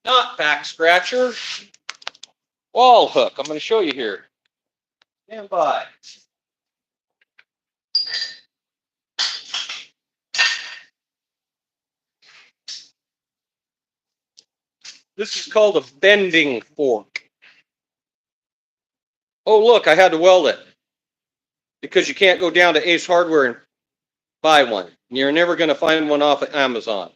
Not back scratcher. Wall hook. I'm going to show you here. Stand by. This is called a bending fork. Oh, look, I had to weld it because you can't go down to Ace Hardware and buy one. You're never going to find one off of Amazon.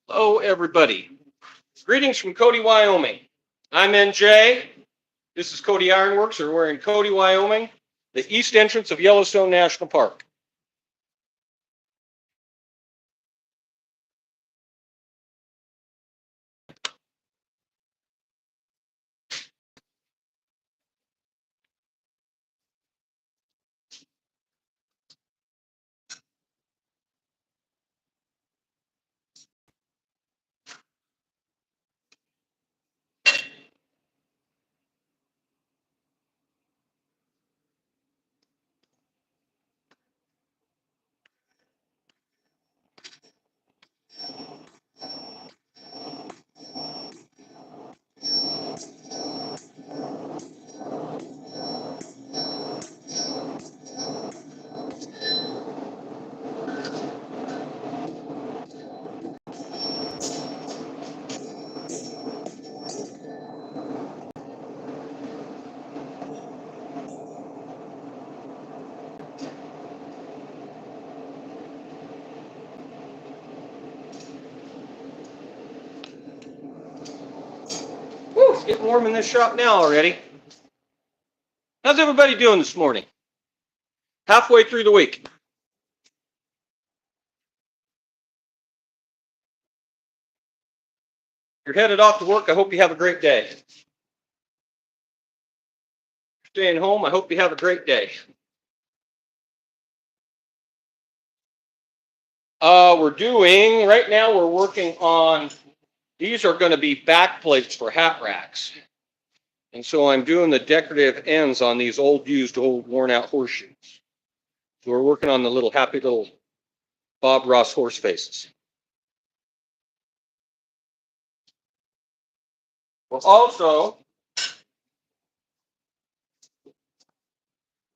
Hello, everybody. Greetings from Cody, Wyoming. I'm NJ. This is Cody Iron Works, or we're in Cody, Wyoming, the east entrance of Yellowstone National Park. Whew, it's getting warm in this shop now already. How's everybody doing this morning? Halfway through the week. You're headed off to work. I hope you have a great day. Staying home. I hope you have a great day. Right now we're working on, these are going to be back plates for hat racks. And so I'm doing the decorative ends on these old worn out horseshoes. So we're working on the little happy little Bob Ross horse faces. We're also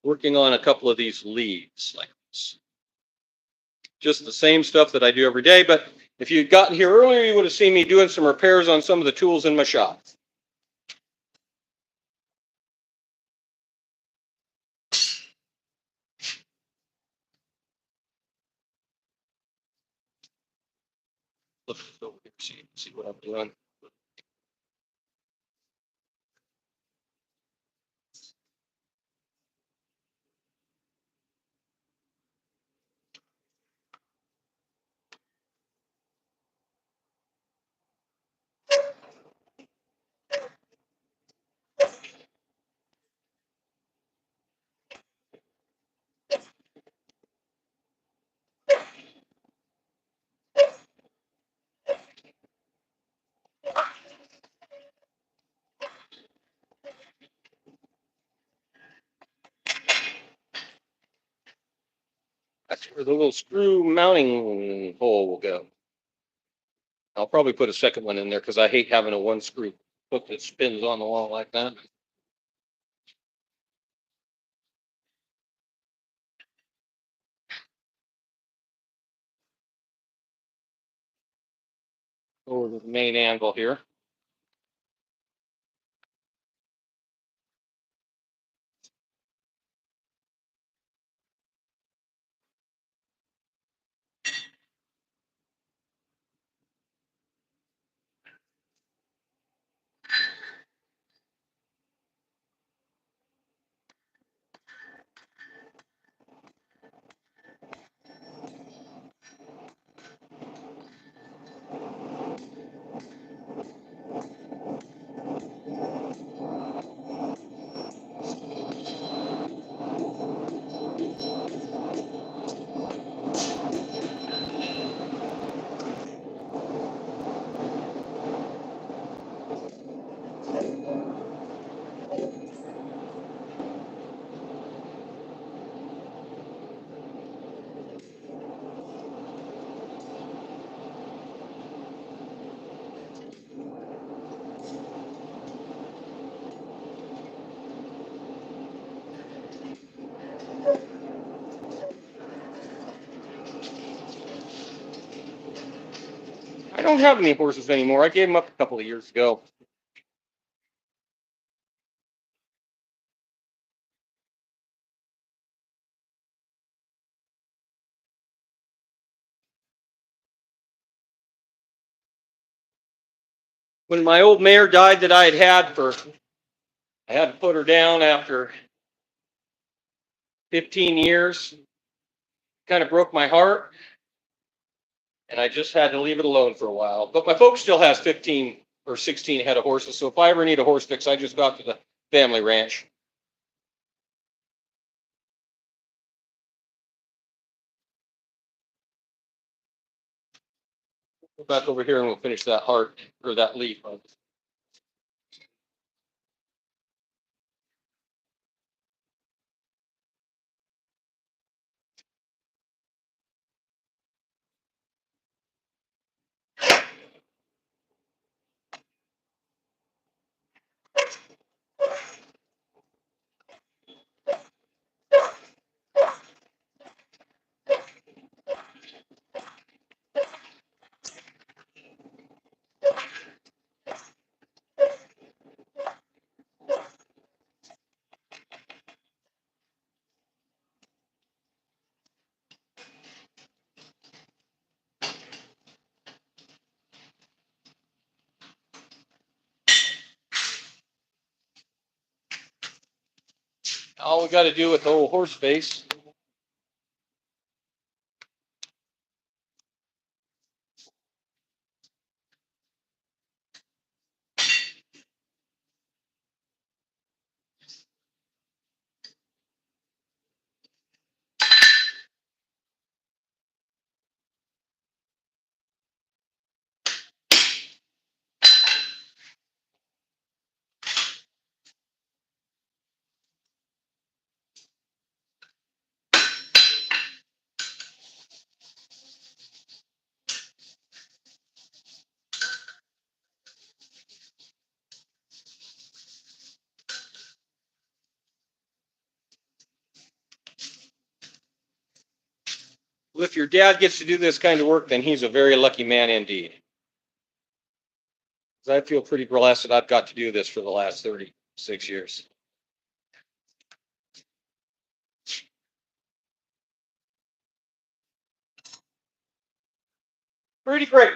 working on a couple of these leaves like this. Just the same stuff that I do every day, but if you'd gotten here earlier, you would have seen me doing some repairs on some of the tools in my shop. Look over here, see what I'm doing. That's where the little screw mounting hole will go. I'll probably put a second one in there because I hate having a one screw hook that spins on the wall like that. Over the main anvil here. I don't have any horses anymore. I gave them up a couple of years ago. When my old mare died that I had I had to put her down after 15 years. Kind of broke my heart. And I just had to leave it alone for a while. But my folks still has 15 or 16 head of horses. So if I ever need a horse fix, I just go out to the family ranch. Go back over here and we'll finish that heart or that leaf. All we got to do with the old horse face Well, if your dad gets to do this kind of work, then he's a very lucky man indeed. I feel pretty blessed that I've got to do this for the last 36 years. Pretty great.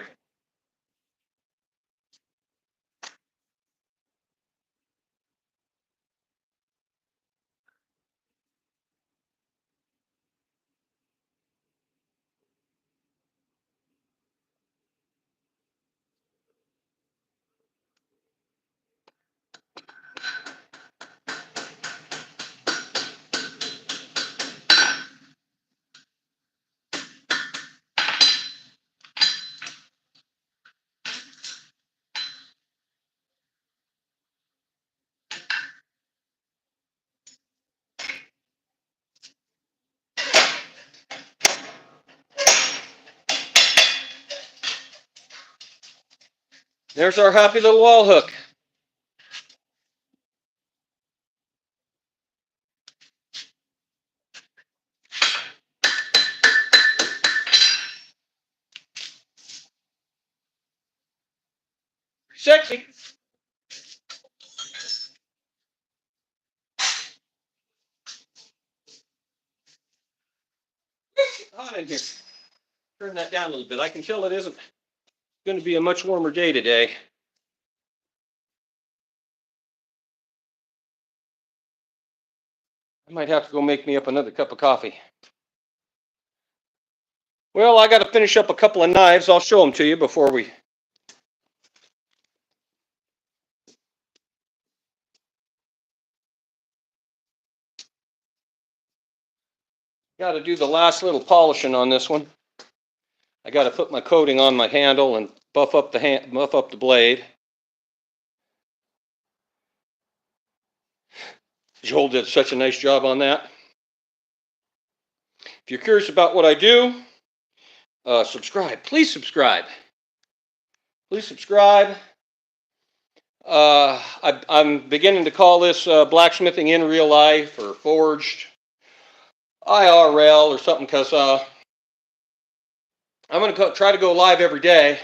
There's our happy little wall hook. Sexy. Hot in here. Turn that down a little bit. I can tell it isn't going to be a much warmer day today. I might have to go make me up another cup of coffee. Well, I got to finish up a couple of knives. I'll show them to you before we. Got to do the last little polishing on this one. I got to put my coating on my handle and buff up the blade. Joel did such a nice job on that. If you're curious about what I do, subscribe. Please subscribe. Please subscribe. I'm beginning to call this blacksmithing in real life or forged IRL or something, because I'm going to try to go live every day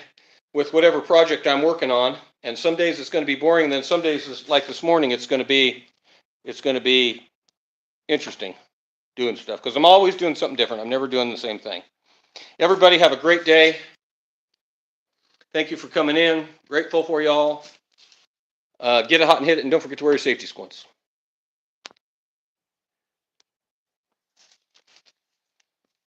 with whatever project I'm working on. And some days it's going to be boring, and then some days, like this morning, it's going to be interesting doing stuff, because I'm always doing something different. I'm never doing the same thing. Everybody have a great day. Thank you for coming in. Grateful for y'all. Get it hot and hit it, and don't forget to wear your safety squints.